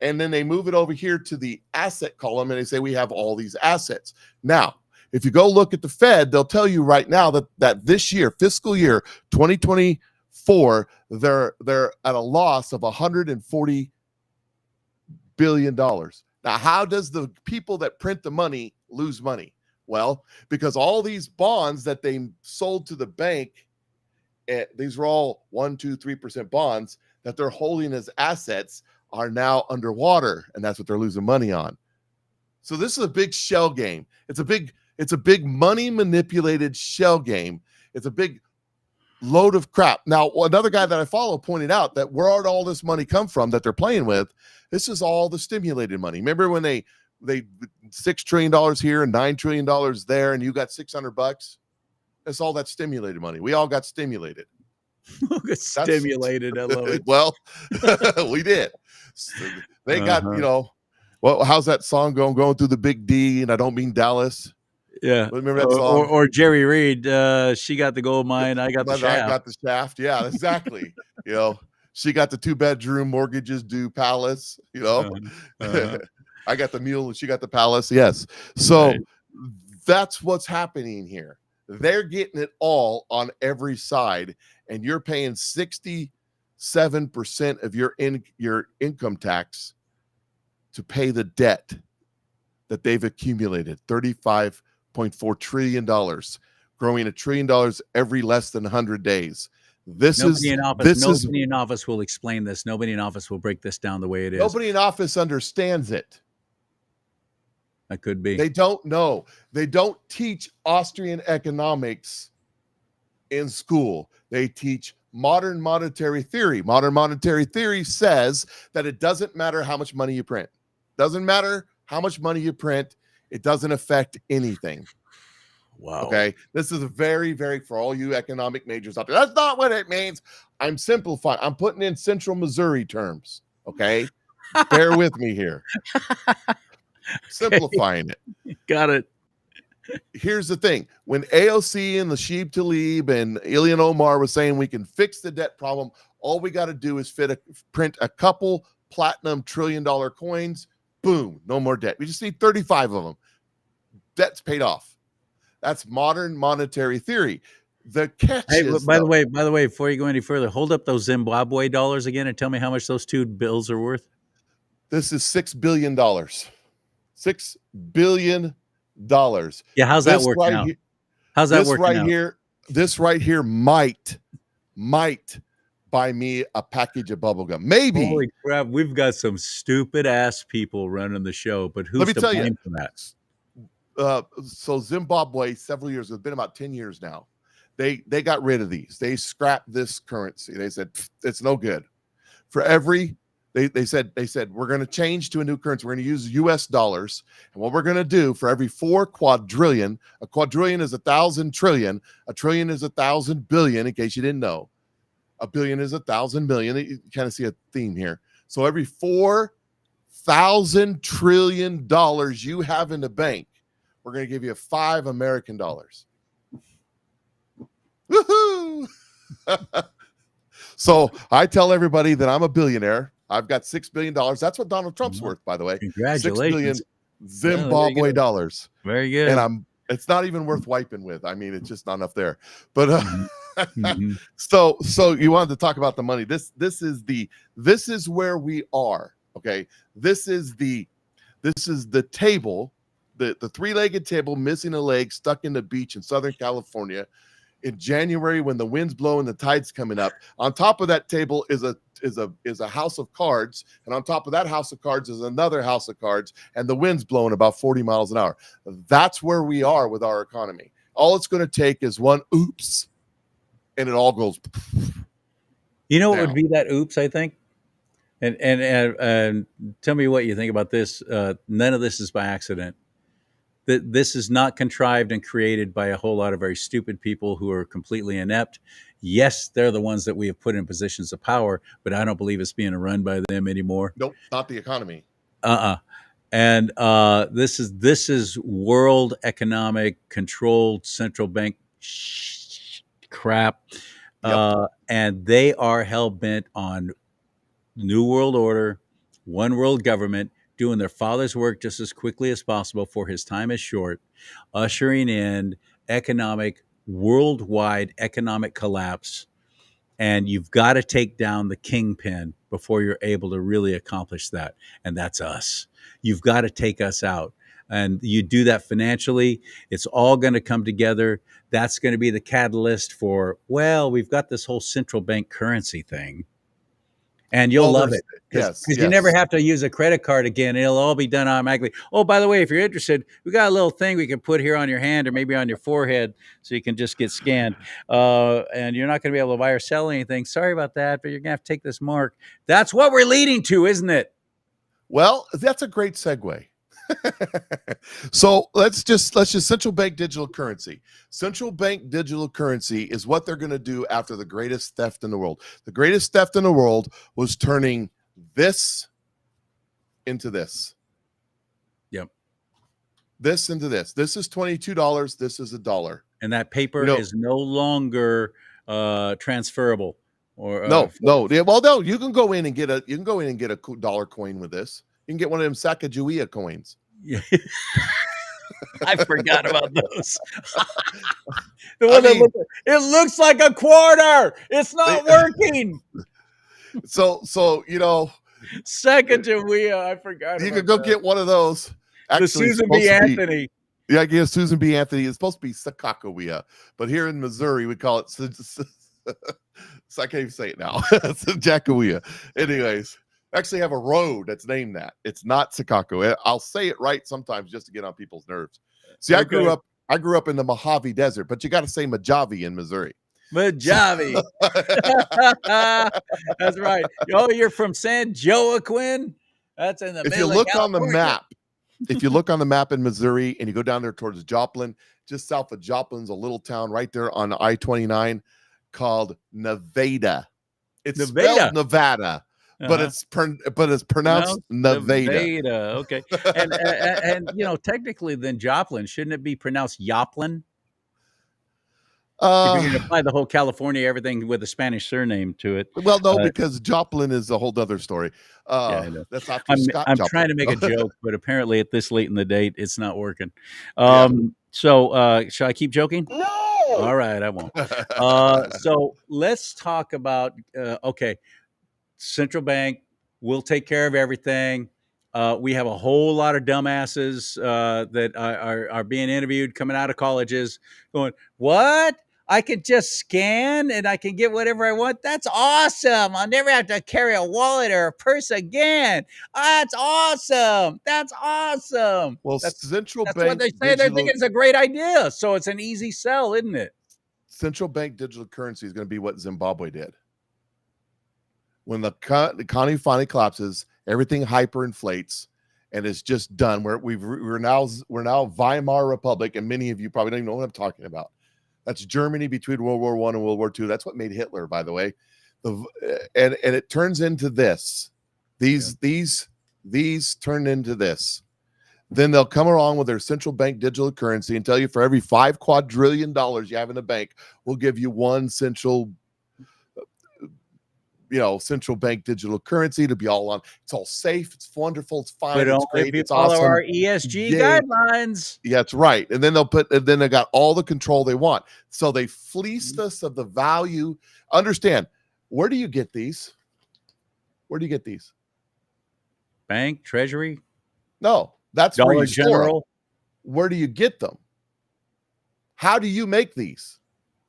And then they move it over here to the asset column and they say, we have all these assets. Now, if you go look at the Fed, they'll tell you right now that this year, fiscal year 2024, they're at a loss of $140 billion. Now, how does the people that print the money lose money? Well, because all these bonds that they sold to the bank, these were all 1%, 2%, 3% bonds that they're holding as assets, are now underwater, and that's what they're losing money on. So this is a big shell game. It's a big money manipulated shell game. It's a big load of crap. Now, another guy that I follow pointed out that where did all this money come from that they're playing with? This is all the stimulated money. Remember when they $6 trillion here and $9 trillion there, and you got $600? That's all that stimulated money. We all got stimulated. Stimulated. I love it. Well, we did. They got, how's that song going through the big D? And I don't mean Dallas. Yeah. Remember that song? Or Jerry Reed. She got the gold mine. I got the shaft. I got the shaft. Yeah, exactly. She got the 2-bedroom mortgages due palace. I got the mule and she got the palace. Yes. So That's what's happening here. They're getting it all on every side, and you're paying 67% of your income tax to pay the debt that they've accumulated, $35.4 trillion, growing $1 trillion every less than 100 days. This Nobody is in office. this is Nobody in office will explain this. Nobody in office will break this down the way it is. nobody in office understands it. That could be. They don't know. They don't teach Austrian economics in school. They teach modern monetary theory. Modern monetary theory says that it doesn't matter how much money you print. Doesn't matter how much money you print. It doesn't affect anything. Wow. Okay. This is a very, very, for all you economic majors out there, that's not what it means. I'm simplifying. I'm putting in central Missouri terms. Okay. Bear with me here. Simplifying it. Got it. Here's the thing. When AOC and the Sheeb Talib and Ilhan Omar was saying we can fix the debt problem, all we got to do is print a couple platinum $1 trillion coins. Boom. No more debt. We just need 35 of them. Debt's paid off. That's modern monetary theory. The catch is, by the way, before you go any further, hold up those Zimbabwe dollars again and tell me how much those two bills are worth. This is $6 billion. $6 billion. Yeah, how's that working out? How's that working out? This right here might buy me a package of bubblegum. Maybe. Holy crap, we've got some stupid ass people running the show, but who's to blame for that? So Zimbabwe, several years, it's been about 10 years now. They got rid of these. They scrapped this currency. They said it's no good. For every they said we're going to change to a new currency. We're going to use US dollars. And what we're going to do for every 4 quadrillion, a quadrillion is 1,000 trillion, a trillion is 1,000 billion, in case you didn't know. A billion is 1,000 million. You kind of see a theme here. So every $4,000 trillion you have in the bank, we're going to give you 5 American dollars. Woohoo! So I tell everybody that I'm a billionaire. I've got $6 billion. That's what Donald Trump's worth, by the way. Congratulations. 6 billion Zimbabwe dollars. Very good. And it's not even worth wiping with. I mean, it's just not enough there. But so you wanted to talk about the money. This is where we are. Okay. This is the table, the three-legged table missing a leg, stuck in the beach in Southern California in January when the wind's blowing, the tide's coming up. On top of that table is a house of cards, and on top of that house of cards is another house of cards, and the wind's blowing about 40 miles an hour. That's where we are with our economy. All it's going to take is one oops, and it all goes. You know what would be that oops, I think? And tell me what you think about this. None of this is by accident. This is not contrived and created by a whole lot of very stupid people who are completely inept. Yes, they're the ones that we have put in positions of power, but I don't believe it's being run by them anymore. Nope, not the economy. And this is world economic controlled central bank crap. Yep. And they are hell bent on New World Order, one world government, doing their father's work just as quickly as possible, for his time is short, ushering in worldwide economic collapse. And you've got to take down the kingpin before you're able to really accomplish that. And that's us. You've got to take us out. And you do that financially, it's all going to come together. That's going to be the catalyst for, well, we've got this whole central bank currency thing. And you'll love it. Because you never have to use a credit card again. It'll all be done automatically. Oh, by the way, if you're interested, we got a little thing we can put here on your hand or maybe on your forehead so you can just get scanned. And you're not going to be able to buy or sell anything. Sorry about that, but you're going to have to take this mark. That's what we're leading to, isn't it? Well, that's a great segue. So let's just central bank digital currency. Central bank digital currency is what they're going to do after the greatest theft in the world. The greatest theft in the world was turning this into this. Yep. This into this. This is $22. This is $1. And that paper is no longer transferable. Or no. Well, no. You can go in and get a dollar coin with this. You can get one of them Sacagawea coins. Yeah. I forgot about those. It looks like a quarter. It's not working. So Sacagawea. I forgot. You could go get one of those. Actually, the Susan B. Anthony. Yeah, Susan B. Anthony. It's supposed to be Sacagawea, but here in Missouri we call it So I can't even say it now. It's Jacawea. Anyways, I actually have a road that's named that. It's not Secaucus. I'll say it right sometimes just to get on people's nerves. See, I grew up in the Mojave Desert, but you got to say Mojave in Missouri. Mojave. That's right. Oh, you're from San Joaquin? That's in the If you middle of look on the California. map, if you look on the map in Missouri and you go down there towards Joplin, just south of Joplin's a little town right there on I-29 called Nevada. It's spelled Nevada, but it's pronounced Nevada. Nevada. Okay. And technically then Joplin, shouldn't it be pronounced Yoplin? If you're going to apply the whole California, everything with a Spanish surname to it. Well, no, because Joplin is a whole other story. Yeah, I know. That's after Scott I'm Joplin. trying to make a joke, but apparently at this late in the date, it's not working. So shall I keep joking? No. All right, I won't. So let's talk about, central bank will take care of everything. We have a whole lot of dumbasses that are being interviewed coming out of colleges going, what? I can just scan and I can get whatever I want. That's awesome. I'll never have to carry a wallet or a purse again. That's awesome. That's awesome. Well, that's central that's bank what they say. They're thinking it's a great idea. So it's an easy sell, isn't it? Central bank digital currency is going to be what Zimbabwe did. When the economy finally collapses, everything hyperinflates, and it's just done. We're now Weimar Republic, and many of you probably don't even know what I'm talking about. That's Germany between World War I and World War II. That's what made Hitler, by the way. And it turns into this. These turn into this. Then they'll come along with their central bank digital currency and tell you for every $5 quadrillion you have in the bank, we'll give you one central bank digital currency to be all on. It's all safe. It's wonderful. It's fine. But it's great. It's follow awesome. our ESG guidelines. Yeah, that's right. And then they got all the control they want. So they fleeced us of the value. Understand, where do you get these? Where do you get these? Bank, treasury? No, that's Dollar where you store General. them. Where do you get them? How do you make these?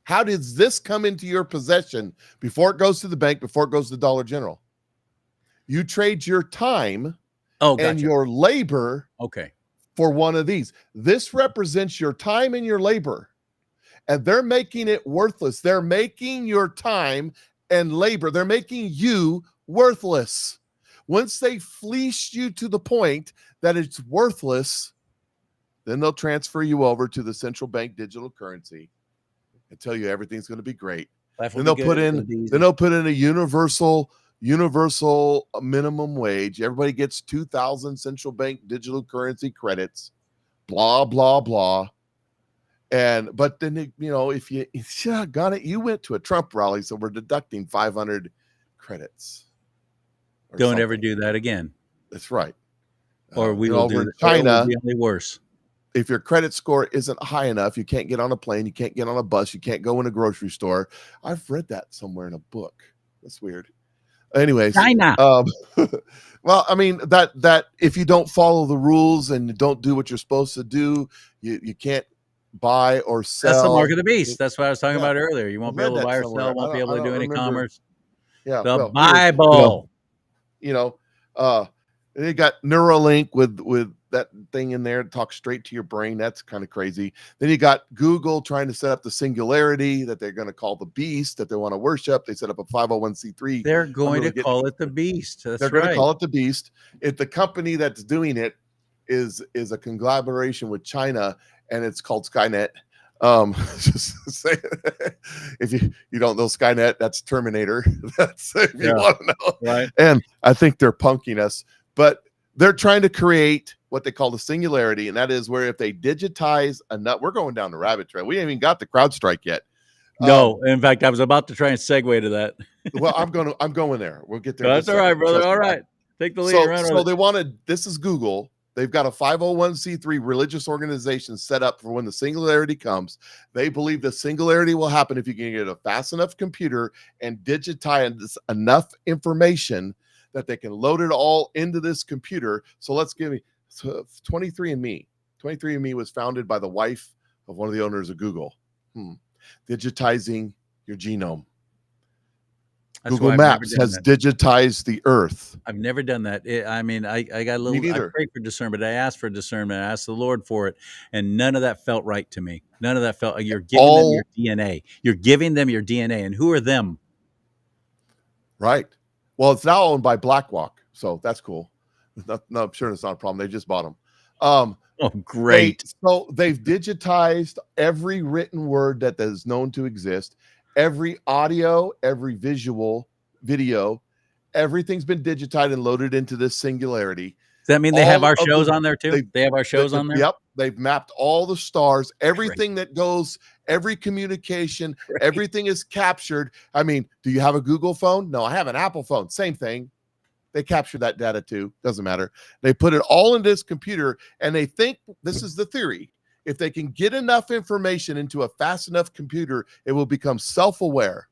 How does this come into your possession before it goes to the bank, before it goes to Dollar General? You trade your time and your labor for one of these. This represents your time and your labor, and they're making it worthless. They're making your time and labor. They're making you worthless. Once they fleece you to the point that it's worthless, then they'll transfer you over to the central bank digital currency and tell you everything's going to be great. Then they'll put in a universal minimum wage. Everybody gets 2,000 central bank digital currency credits. Blah blah blah. But then if you got it, you went to a Trump rally, so we're deducting 500 credits. Don't ever do that again. That's right. Or we will do China. It will be only worse. If your credit score isn't high enough, you can't get on a plane, you can't get on a bus, you can't go in a grocery store. I've read that somewhere in a book. That's weird. Anyways, China. Well, I mean that if you don't follow the rules and you don't do what you're supposed to do, you can't buy or sell. That's the mark of the beast. That's what I was talking about earlier. You won't be able to buy or sell. Won't be able to do any commerce. Yeah, the Bible. They got Neuralink with that thing in there to talk straight to your brain. That's kind of crazy. Then you got Google trying to set up the singularity that they're going to call the beast that they want to worship. They set up a 501c3. They're going to call it the beast. They're going to call it the beast. If the company that's doing it is a conglomeration with China, and it's called Skynet. Just say if you don't know Skynet, that's Terminator. That's if you want to know. Right. And I think they're punking us, but they're trying to create what they call the singularity, and that is where if they digitize enough, we're going down the rabbit trail. We haven't even got the CrowdStrike yet. No, in fact, I was about to try and segue to that. Well, I'm going there. We'll get there. That's all right, brother. All right, take the lead. So they wanted. This is Google. They've got a 501c3 religious organization set up for when the singularity comes. They believe the singularity will happen if you can get a fast enough computer and digitize enough information that they can load it all into this computer. So let's give me 23andMe. 23andMe was founded by the wife of one of the owners of Google. Digitizing your genome. That's Google why I've never Maps done has that. digitized the earth. I've never done that. I mean, I got a Me little. I neither. prayed for discernment. I asked for discernment. I asked the Lord for it, and none of that felt right to me. None of that felt. You're giving them your All DNA. You're giving them your DNA, and who are them? right. Well, it's now owned by Blackwalk, so that's cool. No, I'm sure it's not a problem. They just bought them. Oh, great! They've digitized every written word that is known to exist, every audio, every video, everything's been digitized and loaded into this singularity. Does that mean they have our shows on there too? they They have our shows on there. Yep, they've mapped all the stars, everything that goes, every communication, everything is captured. I mean, do you have a Google phone? No, I have an Apple phone. Same thing. They capture that data too. Doesn't matter. They put it all in this computer, and they think, this is the theory, if they can get enough information into a fast enough computer, it will become self-aware.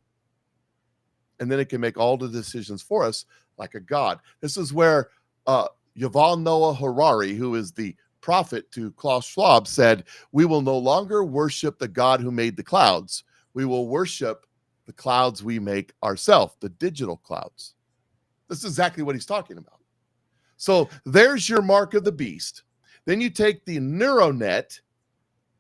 And then it can make all the decisions for us like a god. This is where Yuval Noah Harari, who is the prophet to Klaus Schwab, said, we will no longer worship the God who made the clouds. We will worship the clouds we make ourselves, the digital clouds. This is exactly what he's talking about. So there's your mark of the beast. Then you take the neuronet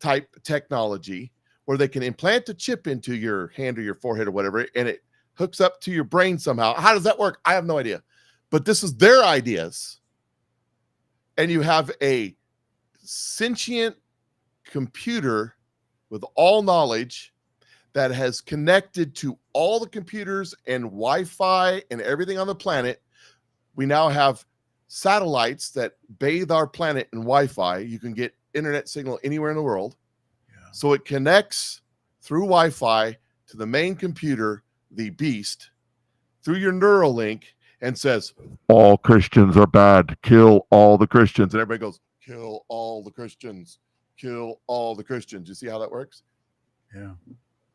type technology where they can implant a chip into your hand or your forehead or whatever, and it hooks up to your brain somehow. How does that work? I have no idea. But this is their ideas. And you have a sentient computer with all knowledge that has connected to all the computers and Wi-Fi and everything on the planet. We now have satellites that bathe our planet in Wi-Fi. You can get internet signal anywhere in the world. Yeah. So it connects through Wi-Fi to the main computer, the beast, through your Neuralink, and says, all Christians are bad. Kill all the Christians. And everybody goes, kill all the Christians. Kill all the Christians. You see how that works? Yeah.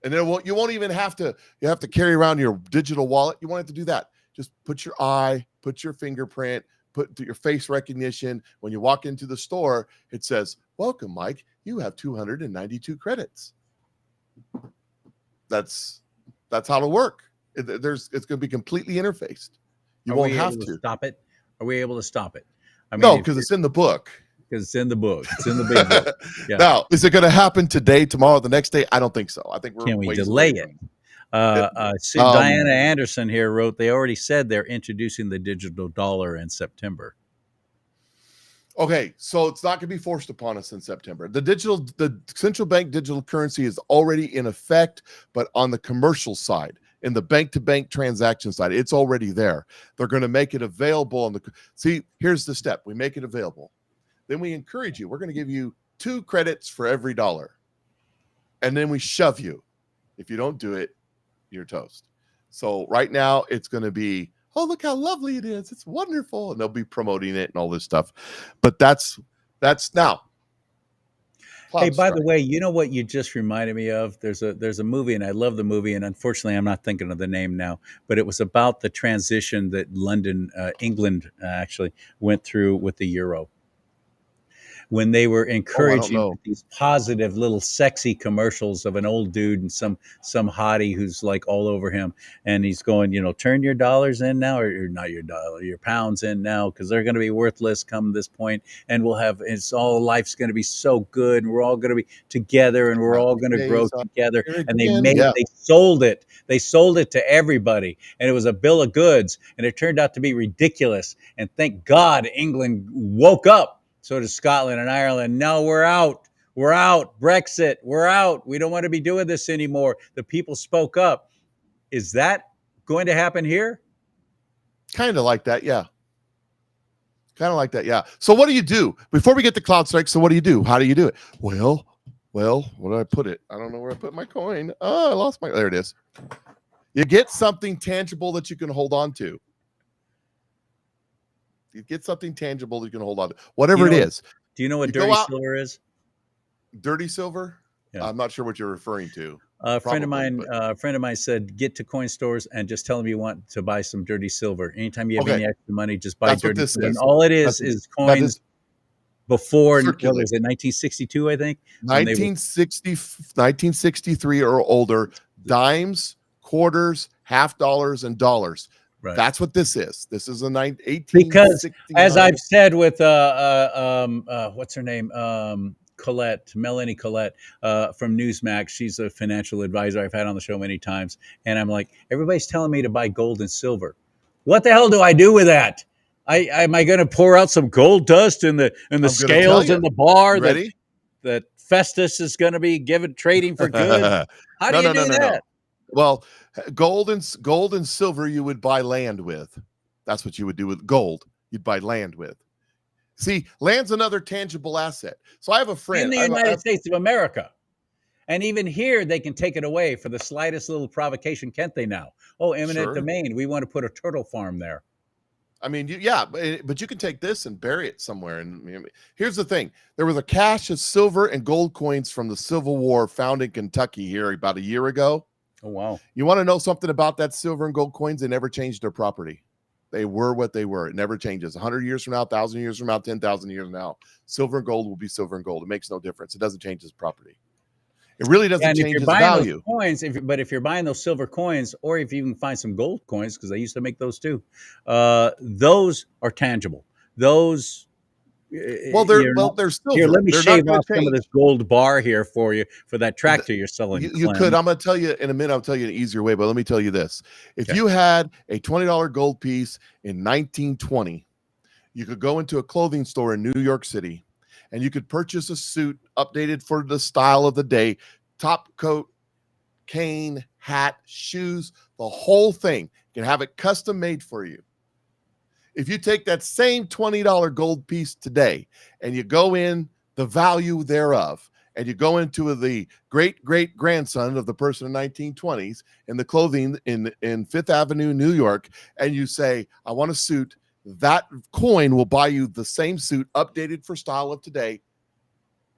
And then you won't even have to, you have to carry around your digital wallet. You won't have to do that. Just put your eye, put your fingerprint, put your face recognition. When you walk into the store, it says, welcome, Mike. You have 292 credits. That's how it'll work. It's going to be completely interfaced. You won't have to stop it. Are we able to stop it? I mean, no, because it's in the book. Because it's in the book. It's in the big book. Yeah. Now, is it going to happen today, tomorrow, the next day? I don't think so. I think can we delay it? Diana Anderson here wrote, they already said they're introducing the digital dollar in September. Okay, so it's not going to be forced upon us in September. The central bank digital currency is already in effect, but on the commercial side, in the bank-to-bank transaction side, it's already there. They're going to make it available on see, here's the step. We make it available. Then we encourage you. We're going to give you 2 credits for every dollar. And then we shove you. If you don't do it, you're toast. So right now it's going to be, oh, look how lovely it is. It's wonderful. And they'll be promoting it and all this stuff. But that's now. Hey, by the way, you know what you just reminded me of? There's a movie, and I love the movie, and unfortunately I'm not thinking of the name now, but it was about the transition that England actually went through with the euro. When they were encouraging these positive little sexy commercials of an old dude and some hottie who's like all over him, and he's going, turn your dollars in now, or not your dollar, your pounds in now, because they're going to be worthless come this point, and life's going to be so good, and we're all going to be together, and we're all going to grow together. And they sold it to everybody, and it was a bill of goods, and it turned out to be ridiculous. And thank God England woke up. So does Scotland and Ireland. No, we're out. We're out. Brexit. We're out. We don't want to be doing this anymore. The people spoke up. Is that going to happen here? Kind of like that, yeah. Kind of like that, yeah. So what do you do? Before we get to Cloud Strike, so what do you do? How do you do it? Well, where did I put it? I don't know where I put my coin. Oh, I lost there it is. You get something tangible that you can hold on to. You get something tangible you can hold on to, whatever it is. Do you know what dirty silver is? Dirty silver? Yeah. I'm not sure what you're referring to. A friend of mine said, get to coin stores and just tell them you want to buy some dirty silver. Anytime you have any extra money, just buy dirty silver. And all it is coins before, what was it, 1962, I think? 1963 or older, dimes, quarters, half dollars and dollars. Right. That's what this is. This is a 1869. Because as I've said with what's her name? Melanie Collette from Newsmax. She's a financial advisor I've had on the show many times. And I'm like, everybody's telling me to buy gold and silver. What the hell do I do with that? Am I going to pour out some gold dust in the scales in the bar that Festus is going to be trading for good? How do you do that? No. Well, gold and silver you would buy land with. That's what you would do with gold. You'd buy land with. See, land's another tangible asset. So I have a friend in the United States of America. And even here, they can take it away for the slightest little provocation, can't they now? Oh, eminent domain. We want to put a turtle farm there. I mean, but you can take this and bury it somewhere. And here's the thing. There was a cache of silver and gold coins from the Civil War found in Kentucky here about a year ago. Oh, wow. You want to know something about that silver and gold coins? They never changed their property. They were what they were. It never changes. 100 years from now, 1,000 years from now, 10,000 years from now, silver and gold will be silver and gold. It makes no difference. It doesn't change its property. It really doesn't change its value. Coins, if you're buying those silver coins, or if you can find some gold coins, because they used to make those too, those are tangible. Those. They're still. Here, let me shave off some of this gold bar here for you for that tractor you're selling. You could. I'm going to tell you in a minute. I'll tell you an easier way, but let me tell you this: if you had a $20 gold piece in 1920, you could go into a clothing store in New York City, and you could purchase a suit updated for the style of the day, top coat, cane, hat, shoes, the whole thing. You can have it custom made for you. If you take that same $20 gold piece today and you go in the value thereof, and you go into the great-great-grandson of the person in 1920s in the clothing in Fifth Avenue, New York, and you say, I want a suit, that coin will buy you the same suit updated for style of today,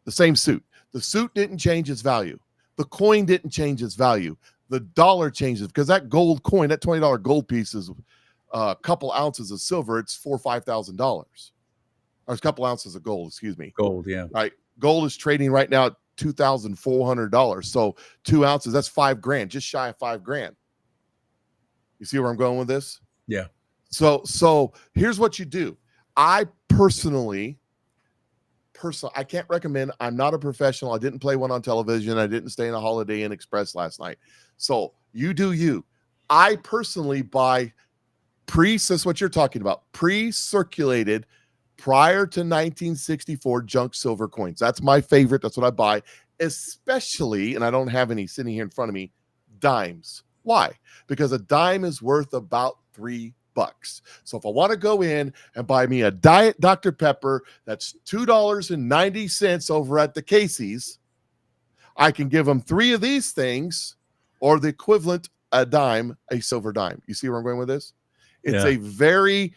the same suit. The suit didn't change its value. The coin didn't change its value. The dollar changes because that gold coin, that $20 gold piece is a couple ounces of silver, it's $4,000 or $5,000, or a couple ounces of gold. Excuse me, gold. Yeah, right. Gold is trading right now at $2,400. So 2 ounces, that's $5,000, just shy of $5,000. You see where I'm going with this? Yeah. So here's what you do. I personally, I can't recommend. I'm not a professional. I didn't play one on television. I didn't stay in a Holiday Inn Express last night. So you do you. I personally buy that's what you're talking about, pre-circulated prior to 1964 junk silver coins. That's my favorite. That's what I buy, especially, and I don't have any sitting here in front of me, dimes. Why? Because a dime is worth about $3. So if I want to go in and buy me a Diet Dr. Pepper that's $2.90 over at the Casey's, I can give them 3 of these things, or the equivalent, a dime, a silver dime. You see where I'm going with this? It's a very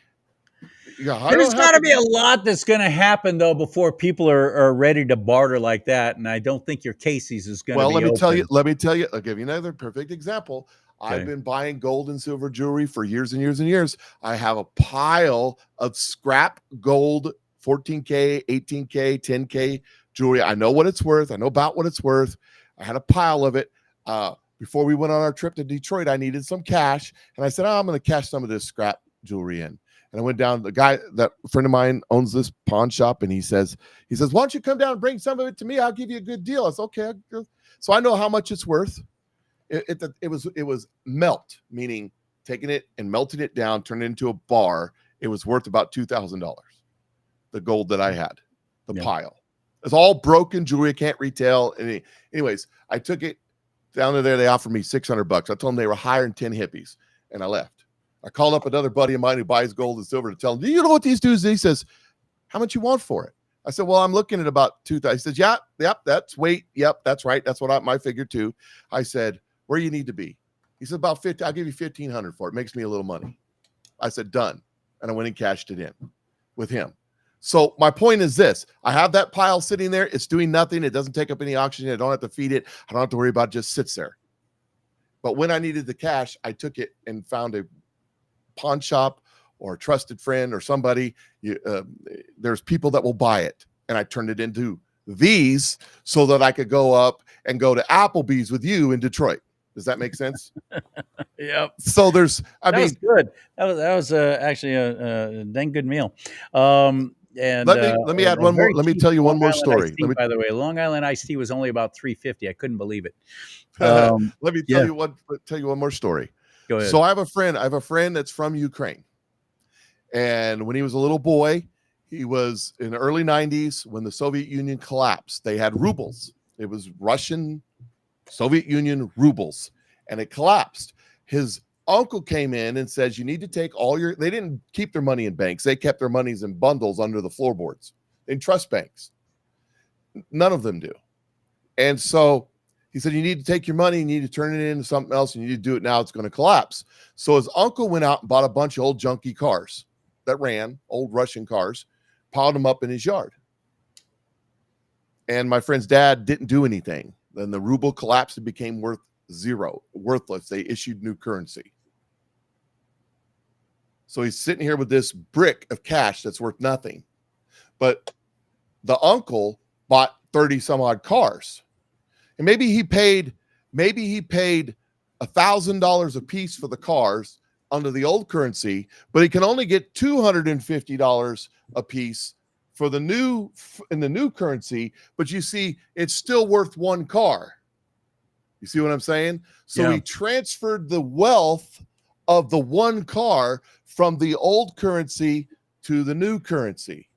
there's got to be a lot that's going to happen though before people are ready to barter like that, and I don't think your Casey's is going to. Well, let me tell you. I'll give you another perfect example. Okay. I've been buying gold and silver jewelry for years and years and years. I have a pile of scrap gold, 14K, 18K, 10K jewelry. I know what it's worth. I know about what it's worth. I had a pile of it. Before we went on our trip to Detroit, I needed some cash, and I said, I'm going to cash some of this scrap jewelry in. And I went down. The guy, that friend of mine, owns this pawn shop, and he says, why don't you come down and bring some of it to me? I'll give you a good deal. I said, okay. So I know how much it's worth. It was melt, meaning taking it and melting it down, turning it into a bar. It was worth about $2,000. The gold that I had, the pile. It's all broken jewelry. I can't retail. Anyways, I took it down there. They offered me $600. I told them they were hiring 10 hippies, and I left. I called up another buddy of mine who buys gold and silver to tell him, do you know what these dudes do? He says, how much you want for it? I said, well, I'm looking at about $2,000. He says, yep, that's weight. Yep, that's right. That's what my figure too. I said, where you need to be? He said, about 50. I'll give you $1,500 for it. Makes me a little money. I said, done. And I went and cashed it in with him. So my point is this. I have that pile sitting there. It's doing nothing. It doesn't take up any oxygen. I don't have to feed it. I don't have to worry about it. It just sits there. But when I needed the cash, I took it and found a pawn shop or a trusted friend or somebody. There's people that will buy it. And I turned it into these so that I could go up and go to Applebee's with you in Detroit. Does that make sense? Yep. So there's, That was good. That was actually a dang good meal. And let me add one more. very Let me cheap tell you one Long more Island iced story. tea, by the way. Long Island iced tea was only about $3.50. I couldn't believe it. Let me Yeah, tell you one more story. go ahead. So I have a friend that's from Ukraine. And when he was a little boy, he was in the early 90s when the Soviet Union collapsed. They had rubles. It was Russian, Soviet Union rubles, and it collapsed. His uncle came in and says, you need to take they didn't keep their money in banks. They kept their monies in bundles under the floorboards in trust banks. None of them do. And so he said, you need to take your money, you need to turn it into something else, and you need to do it now. It's going to collapse. So his uncle went out and bought a bunch of old junky cars that ran, old Russian cars, piled them up in his yard. And my friend's dad didn't do anything. Then the ruble collapsed and became worthless. They issued new currency. So he's sitting here with this brick of cash that's worth nothing. But the uncle bought 30 some odd cars. And maybe he paid $1,000 a piece for the cars under the old currency, but he can only get $250 a piece for the new currency. But you see, it's still worth one car. You see what I'm saying? So he transferred the wealth of the one car from the old currency to the new currency.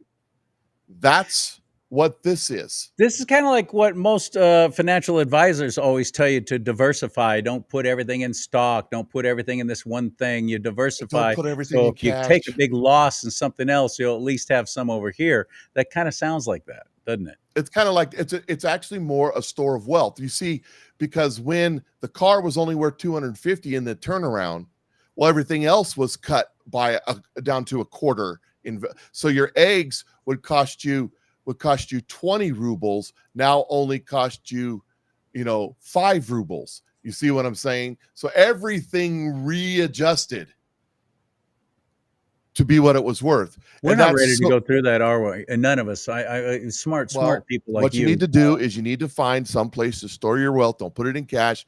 That's what this is. This is kind of like what most financial advisors always tell you to diversify. Don't put everything in stock. Don't put everything in this one thing. You diversify. Don't put everything So in if you cash. take a big loss in something else, you'll at least have some over here. That kind of sounds like that, doesn't it? It's kind of like it's actually more a store of wealth. You see, because when the car was only worth 250 in the turnaround, well, everything else was cut by down to a quarter. So your eggs would cost you 20 rubles, now only cost you, 5 rubles. You see what I'm saying? So everything readjusted to be what it was worth. We're not ready to go through that, are we? And none of us. Smart people like what you need to do is you need to find some place to store your wealth. Don't put it in cash.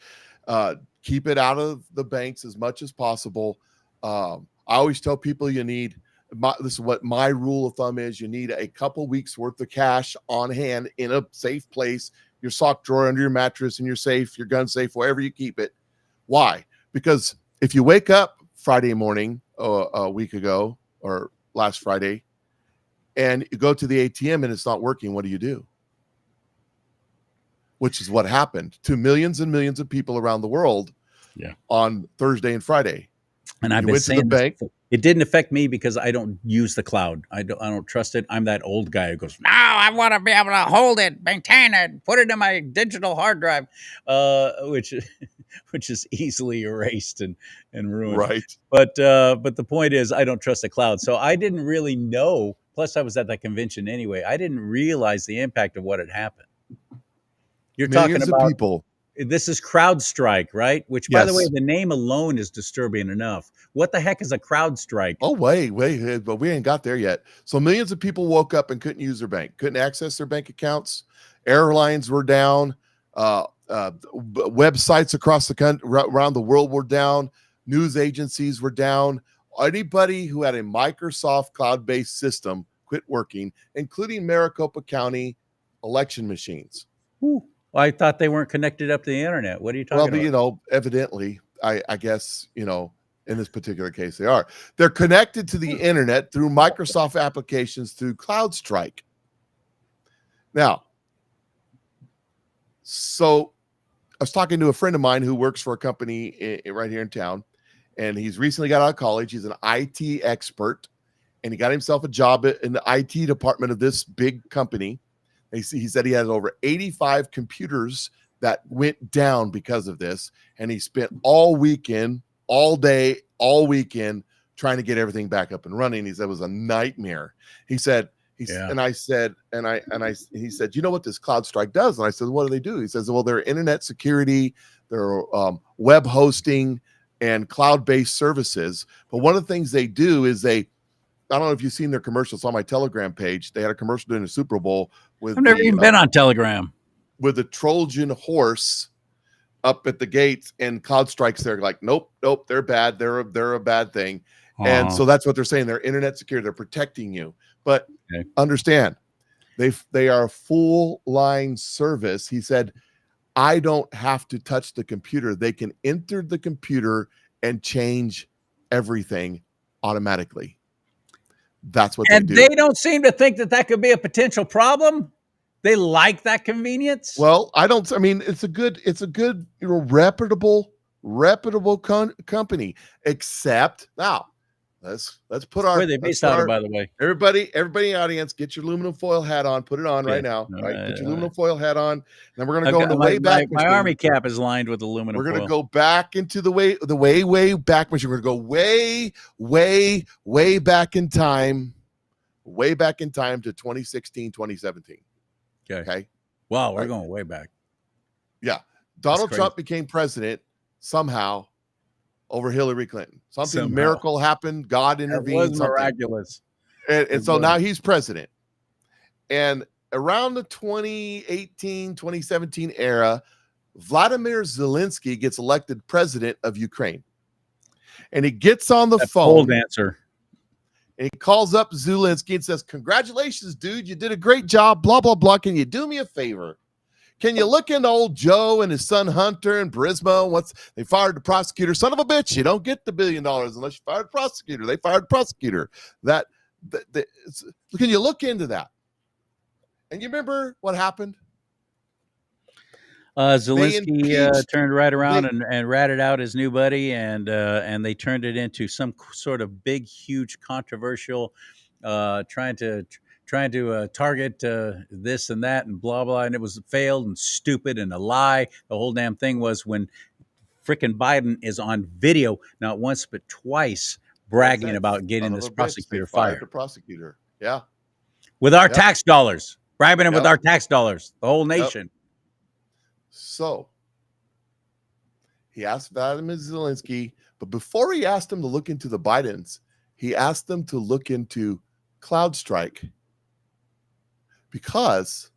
Keep it out of the banks as much as possible. I always tell people this is what my rule of thumb is. You need a couple weeks worth of cash on hand in a safe place, your sock drawer, under your mattress, in your safe, your gun safe, wherever you keep it. Why? Because if you wake up Friday morning a week ago or last Friday and you go to the ATM and it's not working, what do? Which is what happened to millions and millions of people around the world on Thursday and Friday. And I've been saying this, it didn't affect me because I don't use the cloud. I don't trust it. I'm that old guy who goes, no, I want to be able to hold it, maintain it, put it in my digital hard drive, which is easily erased and ruined. Right. But the point is, I don't trust the cloud. So I didn't really know. Plus, I was at that convention anyway. I didn't realize the impact of what had happened. You're Millions talking about of people. This is CrowdStrike, right? Which, by the way, the name alone is disturbing enough. What the heck is a CrowdStrike? Oh, wait, but we ain't got there yet. So millions of people woke up and couldn't use their bank, couldn't access their bank accounts. Airlines were down. Websites across the country, around the world were down. News agencies were down. Anybody who had a Microsoft cloud-based system quit working, including Maricopa County election machines. Ooh. Well, I thought they weren't connected up to the internet. What are you talking about? Evidently, I guess, in this particular case, they are. They're connected to the internet through Microsoft applications through CrowdStrike. Now, so I was talking to a friend of mine who works for a company right here in town, and he's recently got out of college. He's an IT expert, and he got himself a job in the IT department of this big company. He said he has over 85 computers that went down because of this. And he spent all weekend, all day, all weekend trying to get everything back up and running. He said it was a nightmare. He said, he said, you know what this CrowdStrike does? And I said, what do they do? He says, well, they're internet security, they're web hosting and cloud-based services. But one of the things they do is I don't know if you've seen their commercials on my Telegram page. They had a commercial during the Super Bowl with I've never even been on Telegram. with a Trojan horse up at the gates, and CloudStrike's there like, nope, they're bad. They're a bad thing. And so that's what they're saying. They're internet security. They're protecting you. But understand, they are a full line service. He said, I don't have to touch the computer. They can enter the computer and change everything automatically. That's what they do. And they don't seem to think that could be a potential problem. They like that convenience. Well, I mean, it's a good, reputable company, except now let's put our, where they based out of, by the way. Everybody in the audience, get your aluminum foil hat on, put it on right now. Right. Get your aluminum foil hat on. And then we're going to go in the way back. My army cap is lined with aluminum foil. We're going to go back into the way back machine. We're going to go way back in time to 2016, 2017. Okay. Wow, we're going way back. Yeah. Donald Trump became president somehow over Hillary Clinton. Something miracle happened. God intervened. It was miraculous. And so now he's president. And around the 2018, 2017 era, Vladimir Zelensky gets elected president of Ukraine. And he gets on the phone. Cold answer. And he calls up Zelensky and says, congratulations, dude. You did a great job. Blah, blah, blah. Can you do me a favor? Can you look into old Joe and his son Hunter and Burisma? Once they fired the prosecutor, son of a bitch, you don't get the $1 billion unless you fired the prosecutor. They fired the prosecutor. Can you look into that? And you remember what happened? Zelensky turned right around and ratted out his new buddy, and they turned it into some sort of big, huge, controversial, trying to target this and that and blah blah, and it was failed and stupid and a lie. The whole damn thing was when frickin' Biden is on video not once but twice bragging about getting this prosecutor fired. The prosecutor, yeah, with our tax dollars, bribing him with our tax dollars, the whole nation. So he asked Vladimir Zelensky, but before he asked him to look into the Bidens, he asked them to look into CloudStrike, because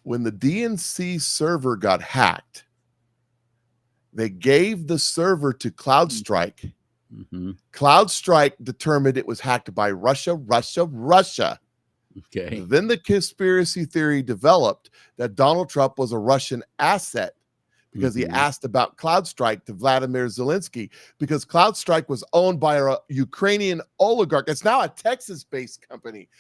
when the DNC server got hacked, they gave the server to CloudStrike. Mm-hmm. CloudStrike determined it was hacked by Russia. Okay. Then the conspiracy theory developed that Donald Trump was a Russian asset because he asked about CloudStrike to Vladimir Zelensky, because CloudStrike was owned by a Ukrainian oligarch. It's now a Texas-based company.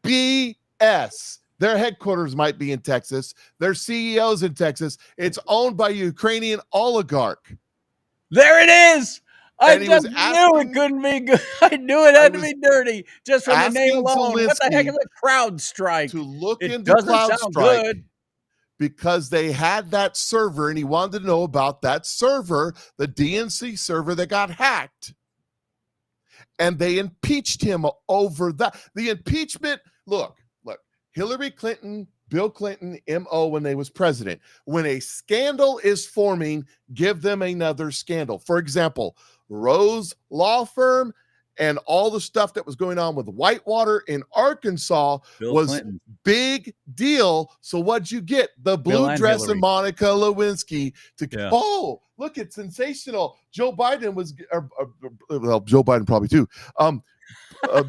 BS. Their headquarters might be in Texas. Their CEO's in Texas. It's owned by a Ukrainian oligarch. There it is. I just knew it couldn't be good. I knew it had to be dirty just from the name alone. What the heck is a CrowdStrike? To look into CrowdStrike because they had that server, and he wanted to know about that server, the DNC server that got hacked. And they impeached him over that. The impeachment, look, Hillary Clinton, Bill Clinton, MO when they was president. When a scandal is forming, give them another scandal. For example, Rose Law Firm and all the stuff that was going on with Whitewater in Arkansas was big deal. So what'd you get? The blue dress and Monica Lewinsky to oh, look, it's sensational. Joe Biden was well, Joe Biden probably too.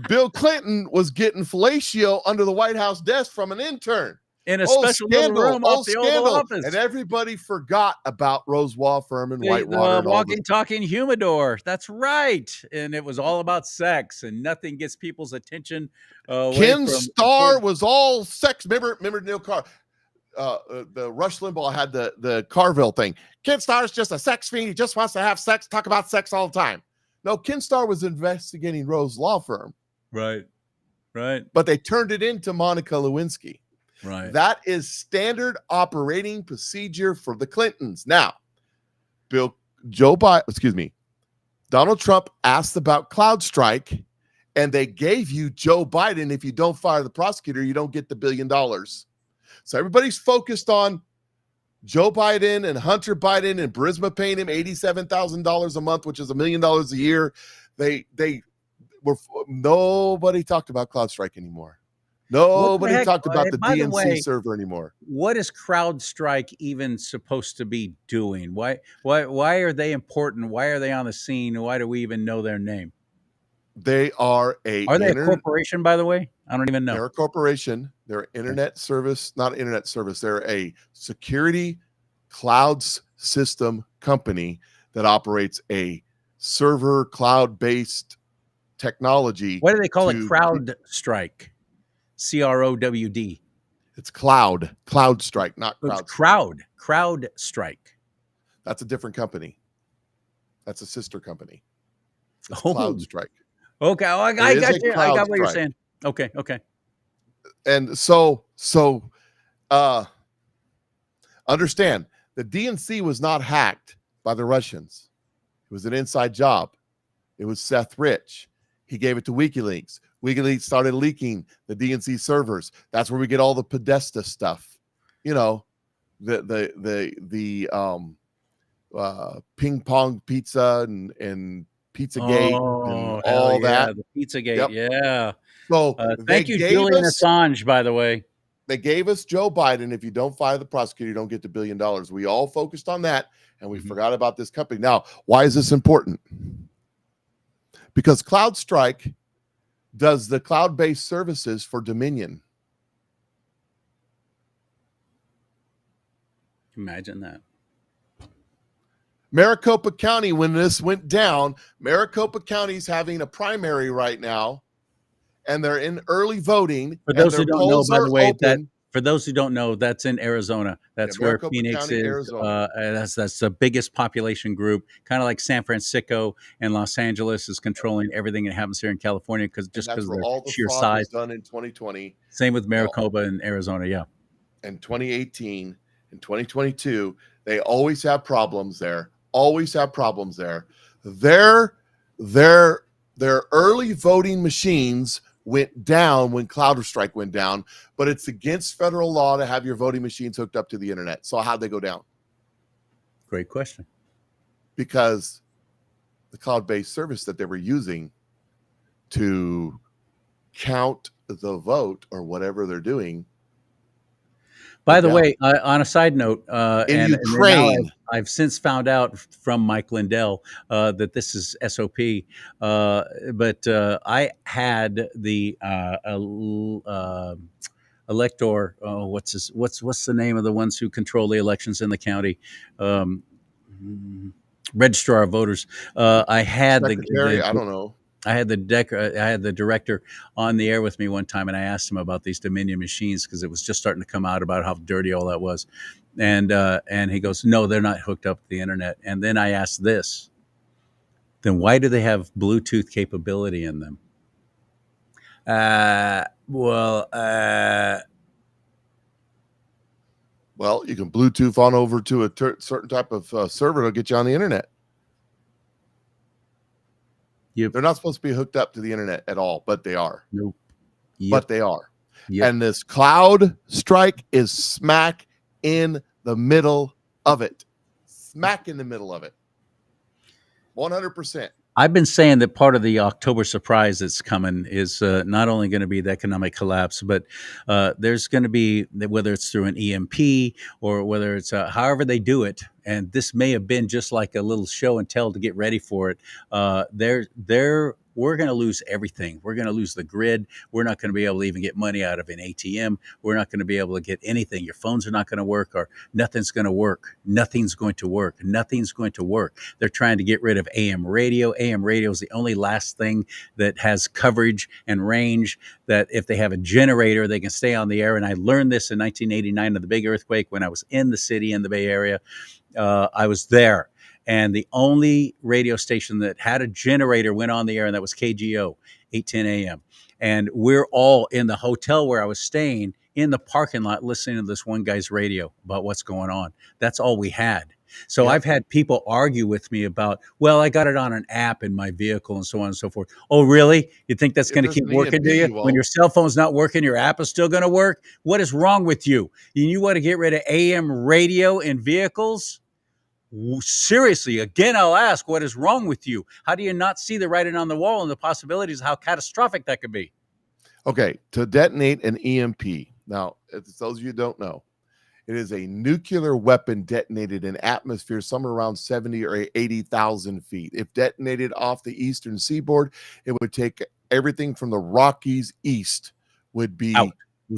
Bill Clinton was getting fellatio under the White House desk from an intern. In a special little room off the Oval Office. And everybody forgot about Rose Law Firm and Whitewater. The walking, talking humidor. That's right. And it was all about sex, and nothing gets people's attention. Ken Starr was all sex. Remember Neil Carr? The Rush Limbaugh had the Carville thing. Ken Starr's just a sex fiend. He just wants to have sex, talk about sex all the time. No, Ken Starr was investigating Rose Law Firm. Right. But they turned it into Monica Lewinsky. Right. That is standard operating procedure for the Clintons. Now, Donald Trump asked about CloudStrike, and they gave you Joe Biden. If you don't fire the prosecutor, you don't get the $1 billion. So everybody's focused on Joe Biden and Hunter Biden and Burisma paying him $87,000 a month, which is $1 million a year. Nobody talked about CloudStrike anymore. What the Nobody heck? talked about the By the DNC way, server anymore. what is CrowdStrike even supposed to be doing? Why are they important? Why are they on the scene? Why do we even know their name? They are a Are they a corporation, by the way? I don't even know. They're a corporation. They're internet service, not internet service. They're a security clouds system company that operates a server cloud-based technology. Why do they call it CrowdStrike? CROWD. It's cloud strike, not It's CrowdStrike. CrowdStrike. That's a different company. That's a sister company. It's Oh. CloudStrike. Okay, oh, I got you. I got what you're saying. Okay. And so understand the DNC was not hacked by the Russians. It was an inside job. It was Seth Rich. He gave it to WikiLeaks. WikiLeaks started leaking the DNC servers. That's where we get all the Podesta stuff. You know, the ping pong pizza and Pizzagate and all that. The Pizzagate, yeah. So thank you, Julian Assange, by the way. They gave us Joe Biden. If you don't fire the prosecutor, you don't get the $1 billion. We all focused on that, and we forgot about this company. Now, why is this important? Because CloudStrike does the cloud-based services for Dominion. Imagine that. Maricopa County, when this went down, Maricopa County's having a primary right now, and they're in early voting. For those who don't know, by the way, for those who don't know, that's in Arizona. That's where Phoenix County, is. That's the biggest population group, kind of like San Francisco and Los Angeles is controlling everything that happens here in California because of their sheer size. Done in 2020. Same with Maricopa and Arizona, yeah. In 2018 and 2022, they always have problems there. Always have problems there. Their early voting machines went down when CloudStrike went down, but it's against federal law to have your voting machines hooked up to the internet. So how'd they go down? Great question. Because the cloud-based service that they were using to count the vote or whatever they're doing. By the way, on a side note, in Ukraine, I've since found out from Mike Lindell that this is SOP. But I had the elector. What's the name of the ones who control the elections in the county? Registrar of voters. I had Secretary, I don't know. I had the director on the air with me one time, and I asked him about these Dominion machines because it was just starting to come out about how dirty all that was, and he goes, "No, they're not hooked up to the internet." And then I asked this: then why do they have Bluetooth capability in them? Well, you can Bluetooth on over to a certain type of server to get you on the internet. Yep. They're not supposed to be hooked up to the internet at all, but they are. Nope. Yep. But they are. Yep. And this CloudStrike is smack in the middle of it. Smack in the middle of it. 100%. I've been saying that part of the October surprise that's coming is not only going to be the economic collapse, but there's going to be, whether it's through an EMP or whether it's however they do it, and this may have been just like a little show and tell to get ready for it. We're going to lose everything. We're going to lose the grid. We're not going to be able to even get money out of an ATM. We're not going to be able to get anything. Your phones are not going to work, or nothing's going to work. Nothing's going to work. Nothing's going to work. They're trying to get rid of AM radio. AM radio is the only last thing that has coverage and range that if they have a generator, they can stay on the air. And I learned this in 1989 of the big earthquake when I was in the city in the Bay Area. I was there. And the only radio station that had a generator went on the air, and that was KGO, 810 AM. And we're all in the hotel where I was staying in the parking lot listening to this one guy's radio about what's going on. That's all we had. So I've had people argue with me about, well, I got it on an app in my vehicle and so on and so forth. Oh, really? You think that's going to keep working, do you? When your cell phone's not working, your app is still going to work? What is wrong with you? You want to get rid of AM radio in vehicles? Seriously, again, I'll ask, what is wrong with you? How do you not see the writing on the wall and the possibilities of how catastrophic that could be? Okay, to detonate an EMP. Now, it's those of you who don't know, it is a nuclear weapon detonated in atmosphere somewhere around 70 or 80,000 feet. If detonated off the eastern seaboard, it would take everything from the Rockies east would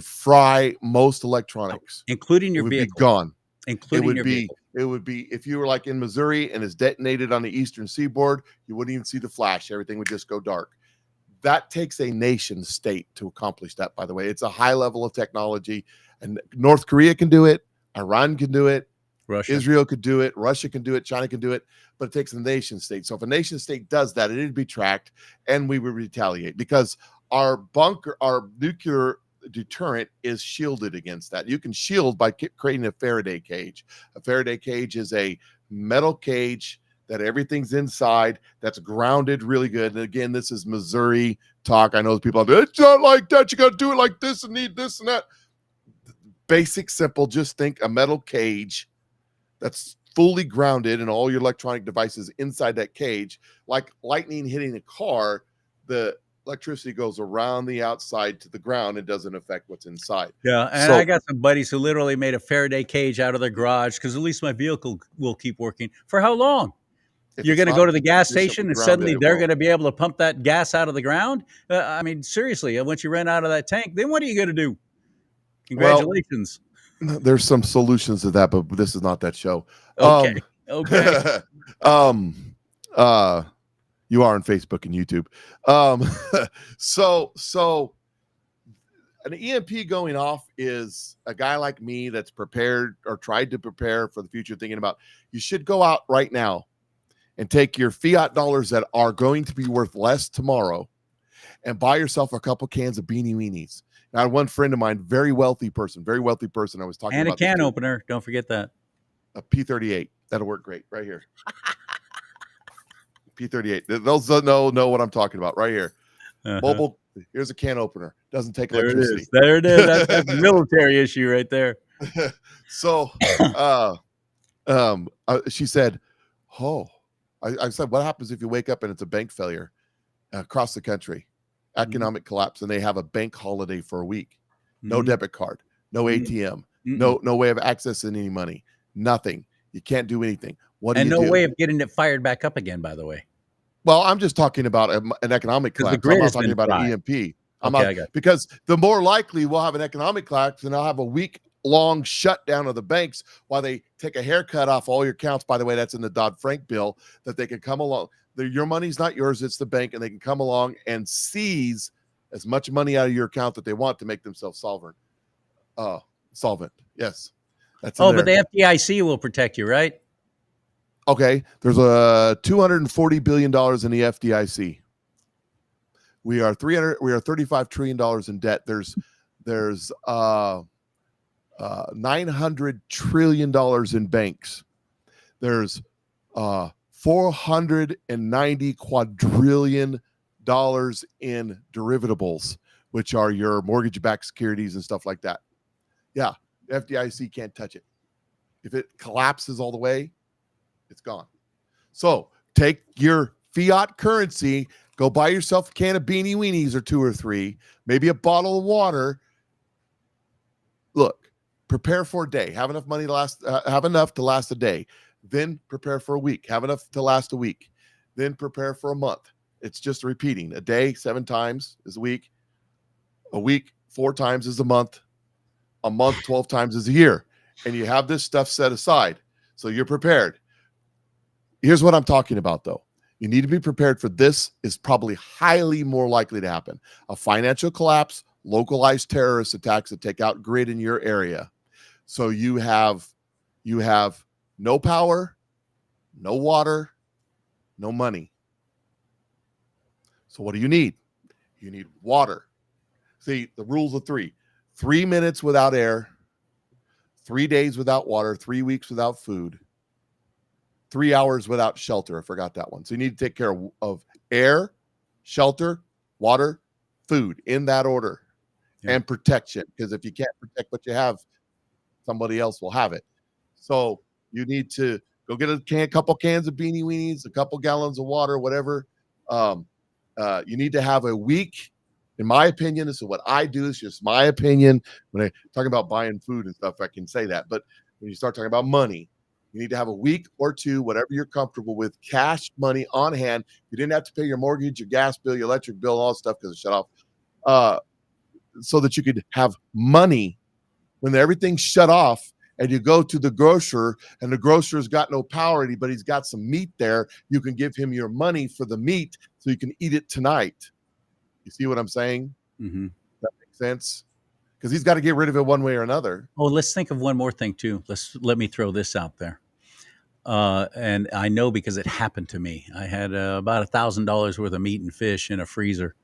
fry most electronics, including it your would be vehicle. gone. Including your vehicle. It would be if you were like in Missouri and it's detonated on the eastern seaboard, you wouldn't even see the flash. Everything would just go dark. That takes a nation state to accomplish that, by the way. It's a high level of technology, and North Korea can do it, Iran can do it, Russia. Israel could do it, Russia can do it, China can do it, but it takes a nation state. So if a nation state does that, it'd be tracked and we would retaliate because our nuclear deterrent is shielded against that. You can shield by creating a Faraday cage. A Faraday cage is a metal cage that everything's inside, that's grounded really good. And again, this is Missouri talk. I know people are, it's not like that. You got to do it like this and need this and that. Basic, simple. Just think a metal cage that's fully grounded and all your electronic devices inside that cage. Like lightning hitting a car, the electricity goes around the outside to the ground. It doesn't affect what's inside. Yeah, and I got some buddies who literally made a Faraday cage out of their garage because at least my vehicle will keep working. For how long? You're going to go to the gas station and suddenly they're going to be able to pump that gas out of the ground? I mean, seriously, once you run out of that tank, then what are you going to do? Congratulations. Well, there's some solutions to that, but this is not that show. Okay. You are on Facebook and YouTube. So an EMP going off is a guy like me that's prepared or tried to prepare for the future, thinking about you should go out right now and take your fiat dollars that are going to be worth less tomorrow and buy yourself a couple cans of Beanie Weenies. I had one friend of mine, very wealthy person. I was talking and about. And a can opener. Don't forget that. A P38. That'll work great right here. P38. Those that know what I'm talking about right here. Mobile. Here's a can opener. Doesn't take electricity. There it is. That's a military issue right there. So, she said, "Oh." I said, what happens if you wake up and it's a bank failure across the country, economic collapse, and they have a bank holiday for a week? No debit card, no ATM, no way of accessing any money, nothing. You can't do anything. What do you do? And no way of getting it fired back up again, by the way. Well, I'm just talking about an economic collapse. I'm not talking about an EMP. Because the more likely we'll have an economic collapse and I'll have a week-long shutdown of the banks while they take a haircut off all your accounts. By the way, that's in the Dodd-Frank bill, that they can come along. Your money's not yours, it's the bank, and they can come along and seize as much money out of your account that they want to make themselves solvent. Yes. That's but the FDIC will protect you, right? Okay. There's a $240 billion in the FDIC. We are $35 trillion in debt. There's $900 trillion in banks. There's $490 quadrillion in derivatibles, which are your mortgage-backed securities and stuff like that. Yeah, the FDIC can't touch it. If it collapses all the way, it's gone. So take your fiat currency, go buy yourself a can of Beanie Weenies or 2 or 3, maybe a bottle of water. Look, prepare for a day. Have enough money to last. Have enough to last a day. Then prepare for a week. Have enough to last a week. Then prepare for a month. It's just repeating. A day 7 times is a week. A week 4 times is a month. A month 12 times is a year. And you have this stuff set aside. So you're prepared. Here's what I'm talking about, though. You need to be prepared for this is probably highly more likely to happen. A financial collapse, localized terrorist attacks that take out grid in your area. So you have no power, no water, no money. So what do you need? You need water. See, the rules of 3. 3 minutes without air, 3 days without water, 3 weeks without food, 3 hours without shelter. I forgot that one. So you need to take care of air, shelter, water, food in that order, and protection. Because if you can't protect what you have, somebody else will have it. So you need to go get a couple cans of Beanie Weenies, a couple gallons of water, whatever. You need to have a week, In my opinion, this is what I do. It's just my opinion. When I talk about buying food and stuff, I can say that. But when you start talking about money, you need to have a week or two, whatever you're comfortable with, cash money on hand. You didn't have to pay your mortgage, your gas bill, your electric bill, all that stuff because it shut off. So that you could have money when everything's shut off and you go to the grocer and the grocer's got no power, but he's got some meat there. You can give him your money for the meat so you can eat it tonight. You see what I'm saying? Mm-hmm. That makes sense? Because he's got to get rid of it one way or another. Oh, let's think of one more thing too. Let me throw this out there. And I know because it happened to me. I had about $1,000 worth of meat and fish in a freezer.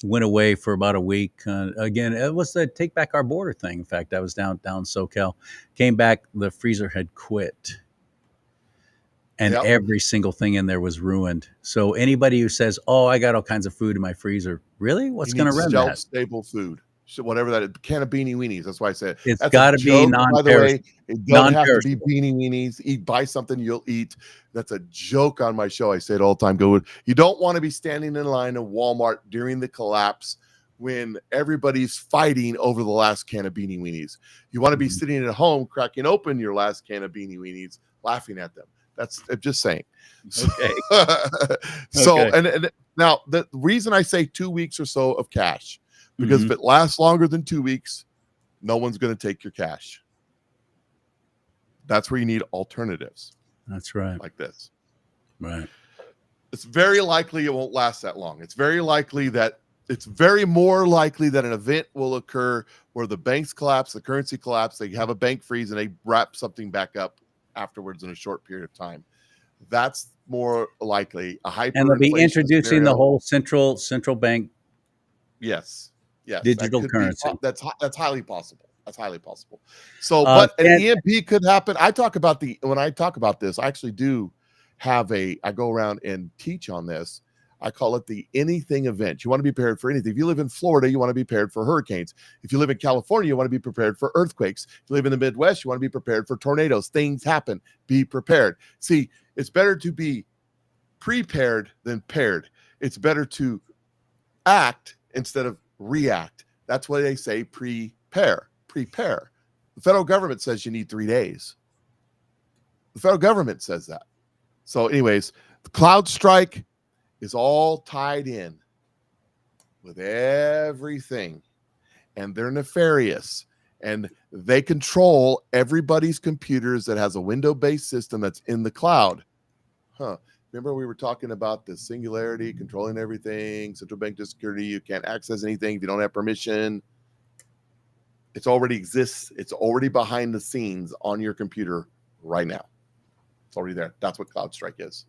Went away for about a week. Again, it was the Take Back Our Border thing. In fact, I was down SoCal. Came back, the freezer had quit. And every single thing in there was ruined. So anybody who says, "Oh, I got all kinds of food in my freezer," really, what's going to run that? Shelf-stable food, whatever that is. Can of Beanie Weenies. That's why I said it's got to be non-perishable. By the way, it doesn't have to be Beanie Weenies. Buy something you'll eat. That's a joke on my show. I say it all the time. You don't want to be standing in line at Walmart during the collapse when everybody's fighting over the last can of Beanie Weenies. You want to be sitting at home, cracking open your last can of Beanie Weenies, laughing at them. I'm just saying. Okay. So, and now the reason I say 2 weeks or so of cash, because if it lasts longer than 2 weeks, no one's going to take your cash. That's where you need alternatives. That's right. Like this. Right. It's very likely it won't last that long. It's very more likely that an event will occur where the banks collapse, the currency collapse, they have a bank freeze, and they wrap something back up afterwards in a short period of time. That's more likely. And they'll be introducing the whole central bank. Yes. Digital currency. That's highly possible. So, but an EMP could happen. When I talk about this, I actually do have I go around and teach on this. I call it the anything event. You want to be prepared for anything. If you live in Florida, you want to be prepared for hurricanes. If you live in California, you want to be prepared for earthquakes. If you live in the Midwest, you want to be prepared for tornadoes. Things happen. Be prepared. See, it's better to be prepared than paired. It's better to act instead of react. That's why they say prepare. The federal government says you need 3 days. The federal government says that. So anyways, the cloud strike is all tied in with everything, and they're nefarious, and they control everybody's computers that has a window-based system that's in the cloud. Remember we were talking about the singularity, controlling everything, central bank security, you can't access anything if you don't have permission. It already exists. It's already behind the scenes on your computer right now. It's already there. That's what CloudStrike is.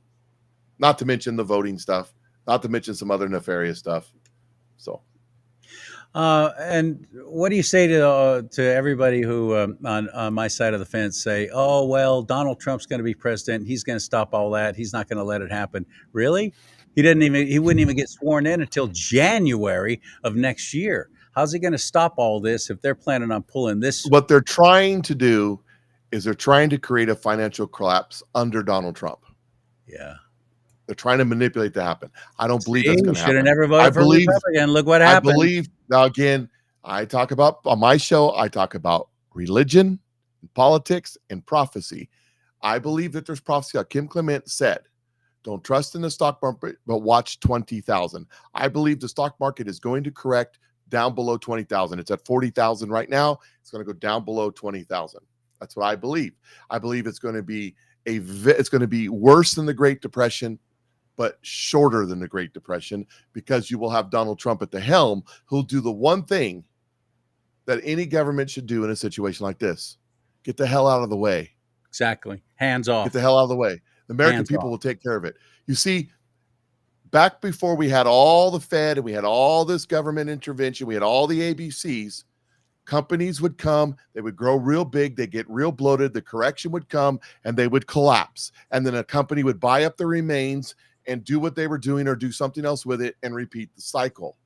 Not to mention the voting stuff, not to mention some other nefarious stuff. So, and what do you say to everybody who on my side of the fence say, "Oh well, Donald Trump's going to be president. He's going to stop all that. He's not going to let it happen." Really? He wouldn't even get sworn in until January of next year. How's he going to stop all this if they're planning on pulling this? What they're trying to do is they're trying to create a financial collapse under Donald Trump. Yeah. They're trying to manipulate that happen. I don't believe that's going to happen. Should have never voted for Republican. Look what happened. I believe, now again, I talk about, on my show, I talk about religion, politics, and prophecy. I believe that there's prophecy. Like Kim Clement said, don't trust in the stock market, but watch 20,000. I believe the stock market is going to correct down below 20,000. It's at 40,000 right now. It's going to go down below 20,000. That's what I believe. I believe it's going to be worse than the Great Depression, but shorter than the Great Depression, because you will have Donald Trump at the helm, who'll do the one thing that any government should do in a situation like this: get the hell out of the way. Exactly. Hands off. Get the hell out of the way. The American people will take care of it. You see, back before we had all the Fed and we had all this government intervention, we had all the ABCs, companies would come, they would grow real big, they get real bloated, the correction would come, and they would collapse. And then a company would buy up the remains and do what they were doing or do something else with it and repeat the cycle.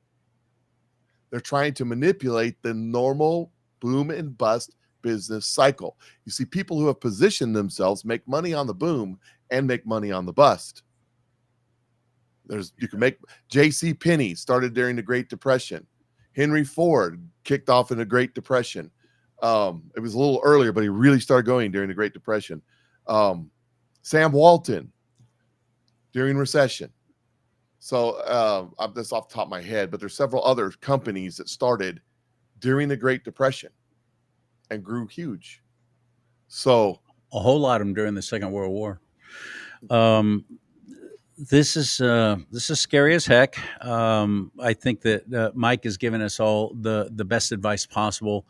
They're trying to manipulate the normal boom and bust business cycle. You see, people who have positioned themselves make money on the boom and make money on the bust. You can make J.C. Penney started during the Great Depression. Henry Ford kicked off in the Great Depression. It was a little earlier, but he really started going during the Great Depression. Sam Walton during recession. So I'm just off the top of my head, but there's several other companies that started during the Great Depression and grew huge. So a whole lot of them during the Second World War. This is scary as heck. I think that Mike has given us all the best advice possible.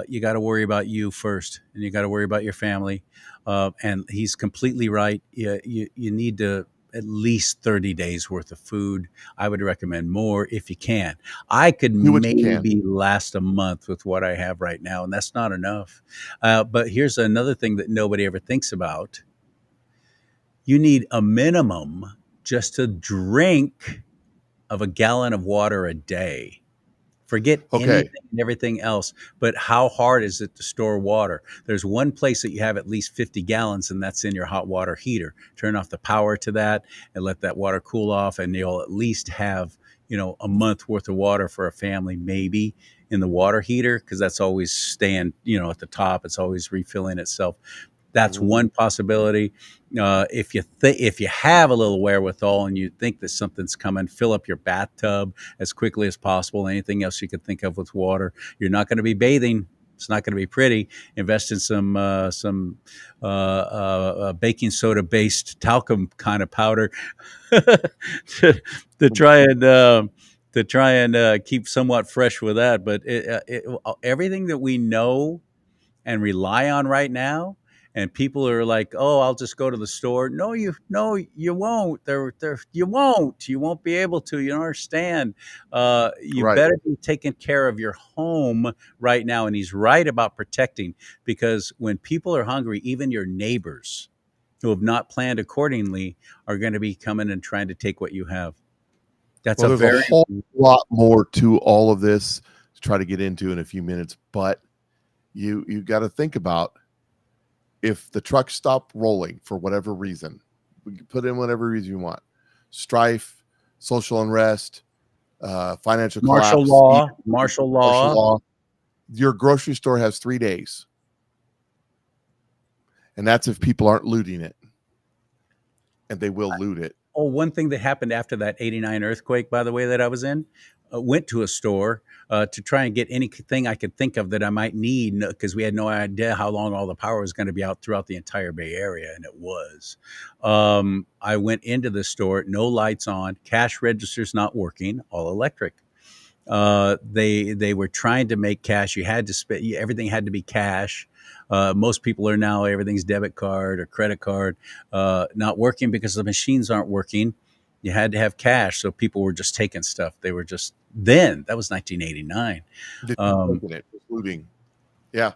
You got to worry about you first, and you got to worry about your family. And he's completely right. You need to at least 30 days worth of food. I would recommend more if you can. I could maybe last a month with what I have right now, and that's not enough. But here's another thing that nobody ever thinks about. You need a minimum just to drink of a gallon of water a day. Forget anything and everything else. But how hard is it to store water? There's one place that you have at least 50 gallons, and that's in your hot water heater. Turn off the power to that and let that water cool off, and you'll at least have, a month worth of water for a family, maybe in the water heater, because that's always staying, at the top. It's always refilling itself. That's one possibility. If you have a little wherewithal and you think that something's coming, fill up your bathtub as quickly as possible. Anything else you could think of with water. You're not going to be bathing. It's not going to be pretty. Invest in some baking soda based talcum kind of powder to try and keep somewhat fresh with that. But everything that we know and rely on right now. And people are like, "Oh, I'll just go to the store." No, you won't. You won't. You won't be able to. You don't understand. You better be taking care of your home right now. And he's right about protecting, because when people are hungry, even your neighbors who have not planned accordingly are going to be coming and trying to take what you have. There's a whole lot more to all of this to try to get into in a few minutes, but you got to think about, if the trucks stop rolling for whatever reason, we can put in whatever reason you want, strife, social unrest, financial martial law, your grocery store has 3 days. And that's if people aren't looting it. And they will loot it. Oh, one thing that happened after that 89 earthquake, by the way, that I was in, went to a store to try and get anything I could think of that I might need, because we had no idea how long all the power was going to be out throughout the entire Bay Area, and it was. I went into the store, no lights on, cash registers not working, all electric. They were trying to make cash. You had to spend, everything had to be cash. Most people are now, everything's debit card or credit card, not working because the machines aren't working. You had to have cash. So people were just taking stuff. They were just, that was 1989. Looting. Yeah.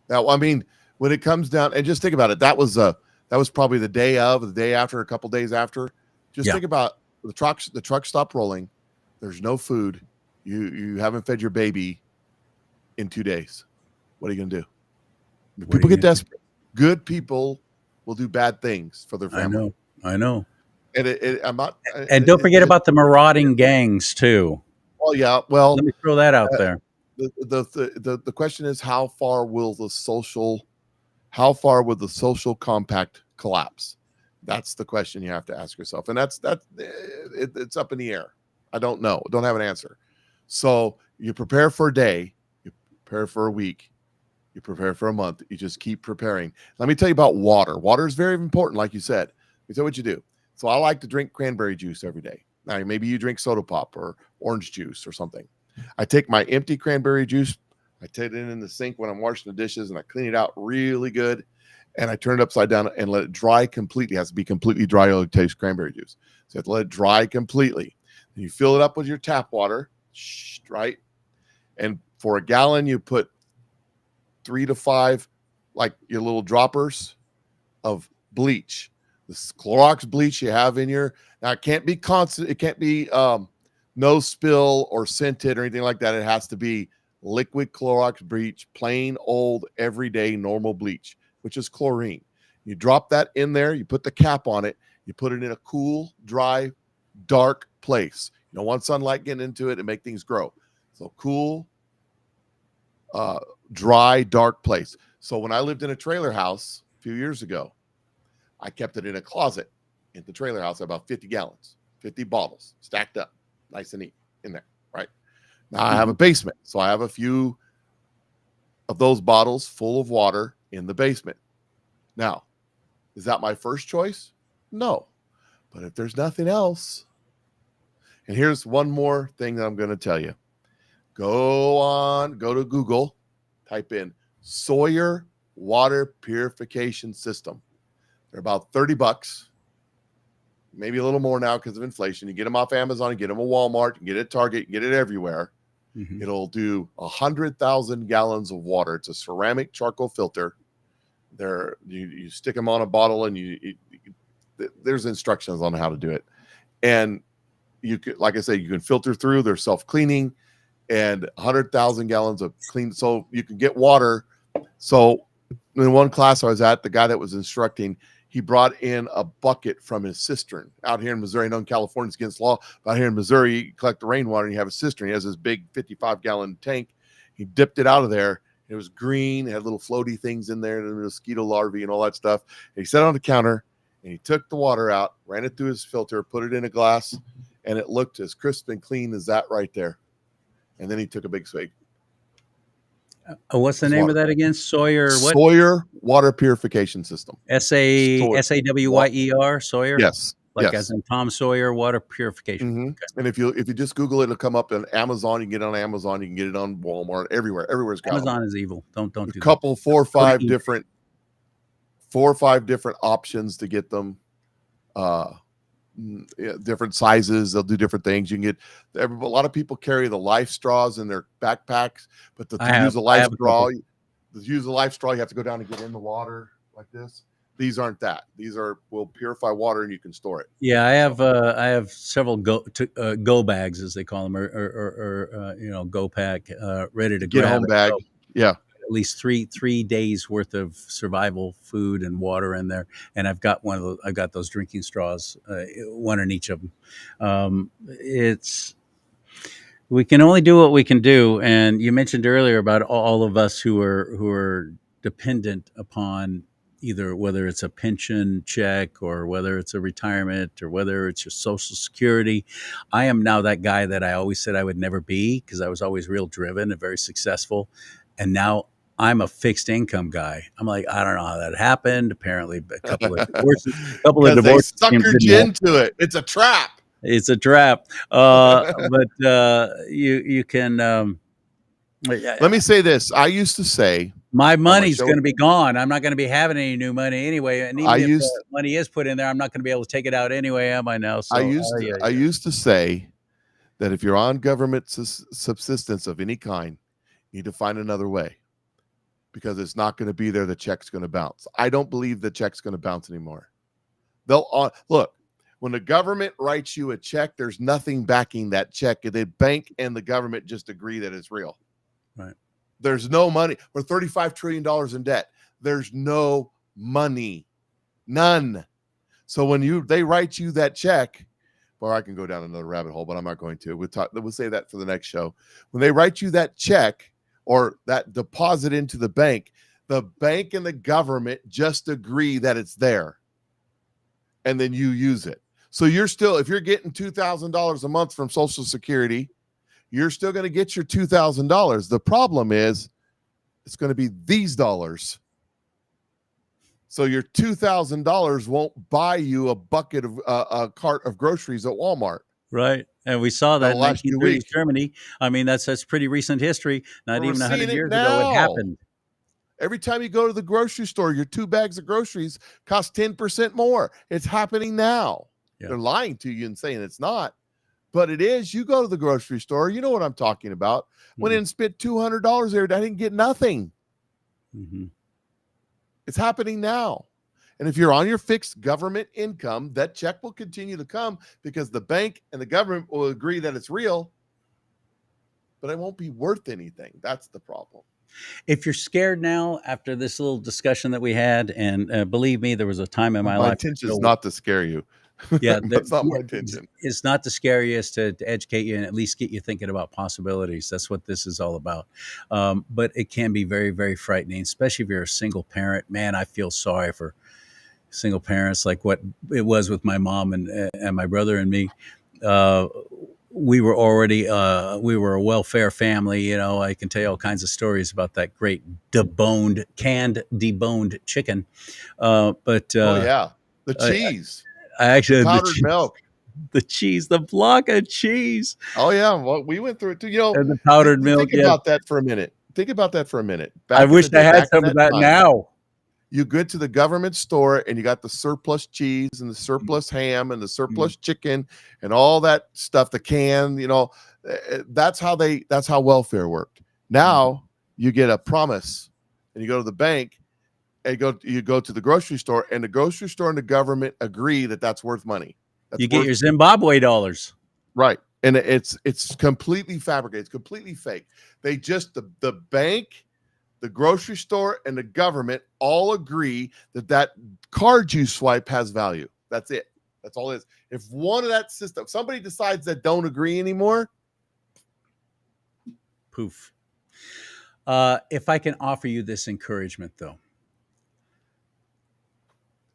Now, I mean, when it comes down, and just think about it, that was probably the day after, a couple days after. Just think about the truck stopped rolling. There's no food. You haven't fed your baby in 2 days. What are you going to do? People get desperate. Good people will do bad things for their family. I know. And I'm not. And don't forget about the marauding gangs too. Oh yeah. Well, let me throw that out there. The question is, how far will the social compact collapse? That's the question you have to ask yourself, and it's up in the air. I don't know. Don't have an answer. So you prepare for a day, you prepare for a week, you prepare for a month. You just keep preparing. Let me tell you about water. Water is very important, like you said. Let me tell you what you do. So I like to drink cranberry juice every day. Now, maybe you drink soda pop or orange juice or something. I take my empty cranberry juice, I take it in the sink when I'm washing the dishes, and I clean it out really good. And I turn it upside down and let it dry completely. It has to be completely dry or it tastes cranberry juice. So you have to let it dry completely. And you fill it up with your tap water, right? And for a gallon, you put 3 to 5, like your little droppers of bleach. This Clorox bleach you have in your, now it can't be constant. It can't be no spill or scented or anything like that. It has to be liquid Clorox bleach, plain old everyday normal bleach, which is chlorine. You drop that in there. You put the cap on it. You put it in a cool, dry, dark place. You don't want sunlight getting into it and make things grow. So cool, dry, dark place. So when I lived in a trailer house a few years ago, I kept it in a closet in the trailer house, about 50 gallons, 50 bottles stacked up, nice and neat in there, right? Now I have a basement, so I have a few of those bottles full of water in the basement. Now, is that my first choice? No. But if there's nothing else, and here's one more thing that I'm going to tell you. Go to Google, type in Sawyer water purification system. They're about $30, maybe a little more now because of inflation. You get them off Amazon, you get them at Walmart, you get it at Target, you get it everywhere. It'll do 100,000 gallons of water. It's a ceramic charcoal filter. You stick them on a bottle, and there's instructions on how to do it. And you could, like I say, you can filter through. They're self-cleaning, and 100,000 gallons of clean. So you can get water. So in one class I was at, the guy that was instructing, he brought in a bucket from his cistern out here in Missouri. I know in California it's against law, but out here in Missouri, you collect the rainwater and you have a cistern. He has this big 55-gallon tank. He dipped it out of there. It was green. It had little floaty things in there, and mosquito larvae and all that stuff. And he set it on the counter, and he took the water out, ran it through his filter, put it in a glass, and it looked as crisp and clean as that right there. And then he took a big swig. What's the name of that again? Sawyer what? Sawyer water purification system. Sawyer. Sawyer? Yes. Like as in Tom Sawyer water purification. Okay. And if you just Google it, it'll come up on Amazon. You can get it on Amazon. You can get it on Walmart. Everywhere's got Amazon them. is evil. Don't do that. Four or five different options to get them. Different sizes. They'll do different things. You can get a lot of people carry the life straws in their backpacks, but to use a life straw, you have to go down and get in the water like this. These aren't that. These will purify water, and you can store it. Yeah, I have several go bags, as they call them, or go pack ready to get home bag. Yeah, at least three days worth of survival food and water in there, and I've got those drinking straws, one in each of them. We can only do what we can do, and you mentioned earlier about all of us who are dependent upon either whether it's a pension check or whether it's a retirement or whether it's your Social Security. I am now that guy that I always said I would never be, because I was always real driven and very successful. And now I'm a fixed income guy. I'm like, I don't know how that happened. Apparently a couple of divorces. They suckered you into it. It's a trap. It's a trap. But you can. Let me say this. I used to say, my money's going to be gone. I'm not going to be having any new money anyway. And even if money is put in there, I'm not going to be able to take it out anyway, am I now? So I used to say that if you're on government subsistence of any kind, you need to find another way, because it's not going to be there. The check's going to bounce. I don't believe the check's going to bounce anymore. Look, when the government writes you a check, there's nothing backing that check. The bank and the government just agree that it's real. Right. There's no money. We're $35 trillion in debt. There's no money. None. So when they write you that check, or I can go down another rabbit hole, but I'm not going to. We'll say that for the next show. When they write you that check or that deposit into the bank and the government just agree that it's there. And then you use it. So you're still, if you're getting $2,000 a month from Social Security, you're still going to get your $2,000. The problem is it's going to be these dollars. So your $2,000 won't buy you a bucket of a cart of groceries at Walmart. Right. And we saw that in 1930s Germany. I mean, that's pretty recent history. Not even 100 years ago it happened. Every time you go to the grocery store, your 2 bags of groceries cost 10% more. It's happening now. Yeah. They're lying to you and saying it's not. But it is. You go to the grocery store, you know what I'm talking about. Went in and spent $200 there. I didn't get nothing. Mm-hmm. It's happening now. And if you're on your fixed government income, that check will continue to come because the bank and the government will agree that it's real, but it won't be worth anything. That's the problem. If you're scared now after this little discussion that we had, and believe me, there was a time in my life. My intention is not to scare you. Yeah, That's not my intention. it's not the scariest to educate you and at least get you thinking about possibilities. That's what this is all about. But it can be very, very frightening, especially if you're a single parent. Man, I feel sorry for single parents, like what it was with my mom and my brother and me. Uh, we were already we were a welfare family. You know, I can tell you all kinds of stories about that great canned deboned chicken. But Oh yeah, the I, cheese, I the actually had powdered milk. the cheese, the block of cheese, Oh yeah, well, we went through it too. You know, and the powdered think milk. Yeah, about that for a minute. Think about that for a minute. I Back in wish the I day, had back in some of that that time, now. you go to the government store and you got the surplus cheese and the surplus ham and the surplus chicken and all that stuff, the can, that's how welfare worked. Now you get a promise and you go to the bank and you go to the grocery store, and the grocery store and the government agree that that's worth money. You That's get worth your Zimbabwe dollars. right. And it's completely fabricated. It's completely fake. They just the bank, the grocery store, and the government all agree that card you swipe has value. That's it. That's all it is. If one of that system, somebody decides that don't agree anymore, Poof. If I can offer you this encouragement, though,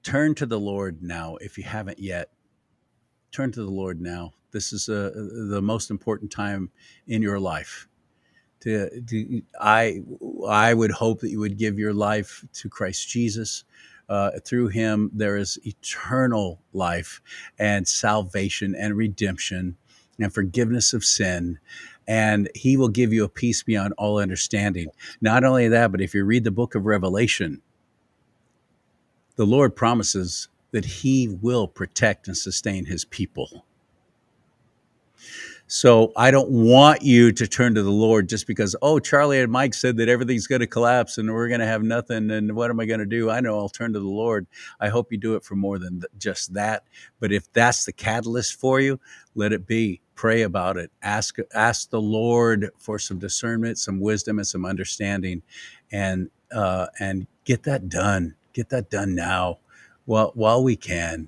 turn to the Lord now. If you haven't yet, turn to the Lord now. This is the most important time in your life. I would hope that you would give your life to Christ Jesus. Through him, there is eternal life and salvation and redemption and forgiveness of sin. And he will give you a peace beyond all understanding. Not only that, but if you read the book of Revelation, the Lord promises that he will protect and sustain his people. So I don't want you to turn to the Lord just because, oh, Charlie and Mike said that everything's going to collapse and we're going to have nothing. And what am I going to do? I know I'll turn to the Lord. I hope you do it for more than just that. But if that's the catalyst for you, let it be. Pray about it. Ask the Lord for some discernment, some wisdom, and some understanding, and get that done. Get that done now, while we can,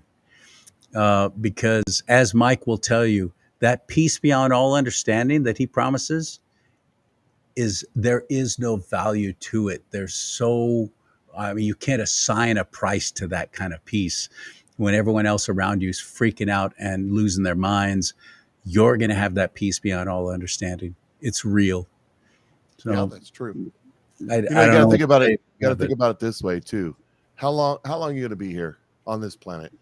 because as Mike will tell you, that peace beyond all understanding that he promises there is no value to it. You can't assign a price to that kind of peace. When everyone else around you is freaking out and losing their minds, you're going to have that peace beyond all understanding. It's real. So yeah, that's true. I You got to think about it. You got to but think about it this way too. How long are you going to be here on this planet?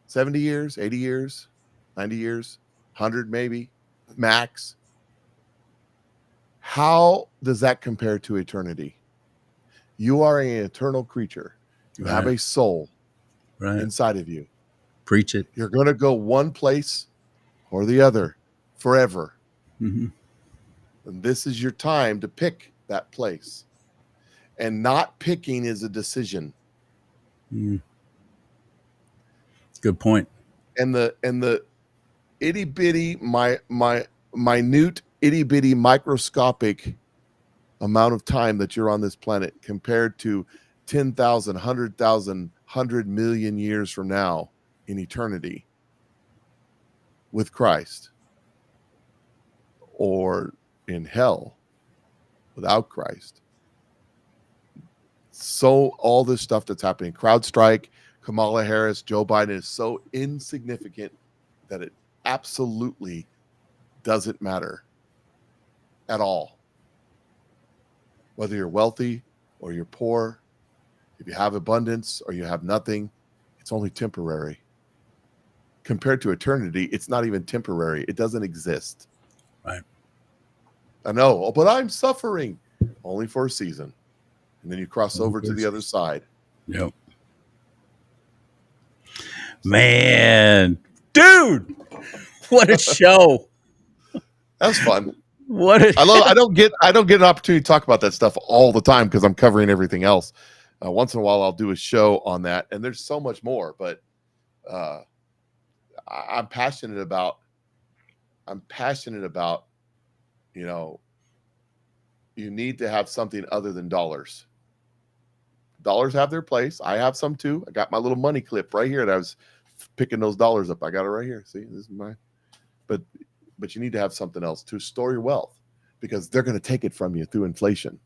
70 years, 80 years, 90 years, 100 maybe, max. How does that compare to eternity? You are an eternal creature. You have a soul inside of you. Preach it. You're going to go one place or the other forever. Mm-hmm. And this is your time to pick that place. And not picking is a decision. Mm. Good point. And the itty bitty, minute, itty bitty, microscopic amount of time that you're on this planet compared to 10,000, 100,000, 100 million years from now in eternity with Christ, or in hell without Christ. So all this stuff that's happening, CrowdStrike, Kamala Harris, Joe Biden, is so insignificant that it absolutely doesn't matter at all. Whether you're wealthy or you're poor, if you have abundance or you have nothing, it's only temporary. Compared to eternity, it's not even temporary. It doesn't exist. Right. I know, but I'm suffering only for a season. And then you cross over to the other side. Yep. Man, dude, what a show. That's fun. I don't get an opportunity to talk about that stuff all the time because I'm covering everything else. Once in a while I'll do a show on that, and there's so much more, but I'm passionate about, you need to have something other than dollars. Dollars have their place. I have some too. I got my little money clip right here that I was picking those dollars up. I got it right here. See, this is my. But you need to have something else to store your wealth, because they're going to take it from you through inflation.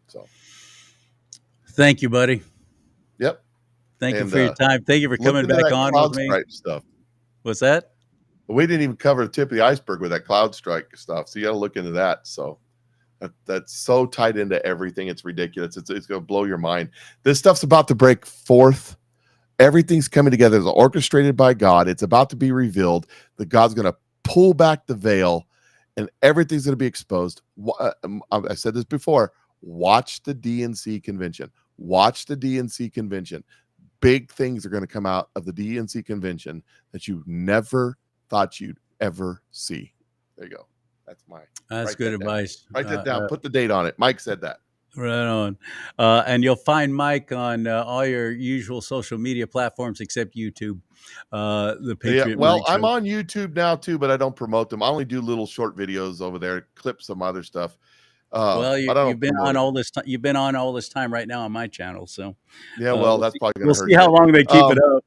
So, thank you, buddy. Yep. Thank you for your time. Thank you for coming back on with me. Stuff. What's that? We didn't even cover the tip of the iceberg with that cloud strike stuff. So you got to look into that. So that's so tied into everything. It's ridiculous. It's going to blow your mind. This stuff's about to break forth. Everything's coming together. It's orchestrated by God. It's about to be revealed. That God's going to pull back the veil, and everything's going to be exposed. I said this before. Watch the DNC convention. Watch the DNC convention. Big things are going to come out of the DNC convention that you never thought you'd ever see. There you go. That's good advice. Write that down. Put the date on it. Mike said that. Right on. And you'll find Mike on all your usual social media platforms except YouTube. The Patriot. Yeah, well, I'm on YouTube now too, but I don't promote them. I only do little short videos over there, clips, some other stuff. Well, you've been on all this time. You've been on all this time right now on my channel. So yeah, well, that's probably going to hurt. We'll see how long they keep it up.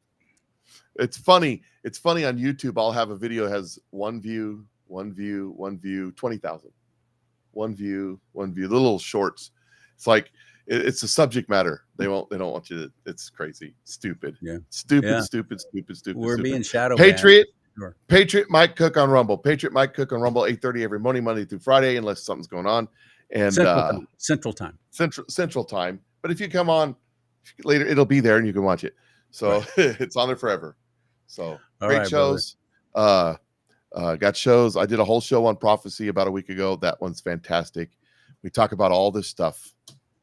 It's funny. It's funny on YouTube. I'll have a video that has one view, 20,000. One view. The little shorts. It's like it's a subject matter. They don't want you to. It's crazy, stupid, stupid. We're being shadow Patriot. Sure. Patriot Mike Cook on Rumble. Patriot Mike Cook on Rumble, 8:30 every morning, Monday through Friday, unless something's going on. And Central time. But if you come on later, it'll be there and you can watch it. So it's on there forever. So great shows. Got shows. I did a whole show on prophecy about a week ago. That one's fantastic. We talk about all this stuff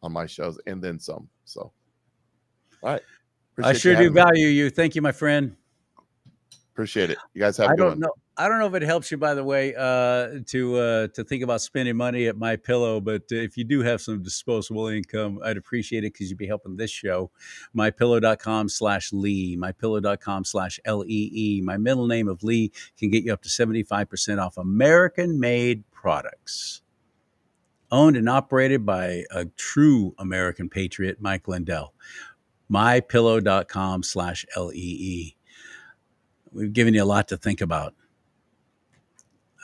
on my shows and then some. So, all right. I sure do value you. Thank you, my friend. Appreciate it. You guys have a good one. I don't know if it helps you, by the way, to think about spending money at My Pillow, but if you do have some disposable income, I'd appreciate it because you'd be helping this show. MyPillow.com/Lee, MyPillow.com/LEE. My middle name of Lee can get you up to 75% off American-made products. Owned and operated by a true American patriot, Mike Lindell. MyPillow.com/LEE. We've given you a lot to think about.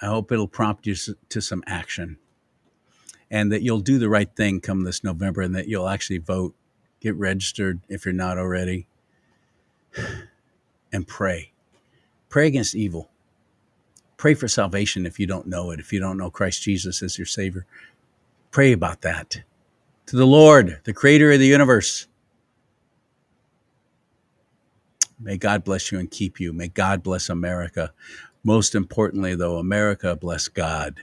I hope it'll prompt you to some action and that you'll do the right thing come this November and that you'll actually vote, get registered if you're not already, and pray. Pray against evil. Pray for salvation if you don't know it, if you don't know Christ Jesus as your Savior. Pray about that to the Lord, the creator of the universe. May God bless you and keep you. May God bless America. Most importantly, though, America bless God.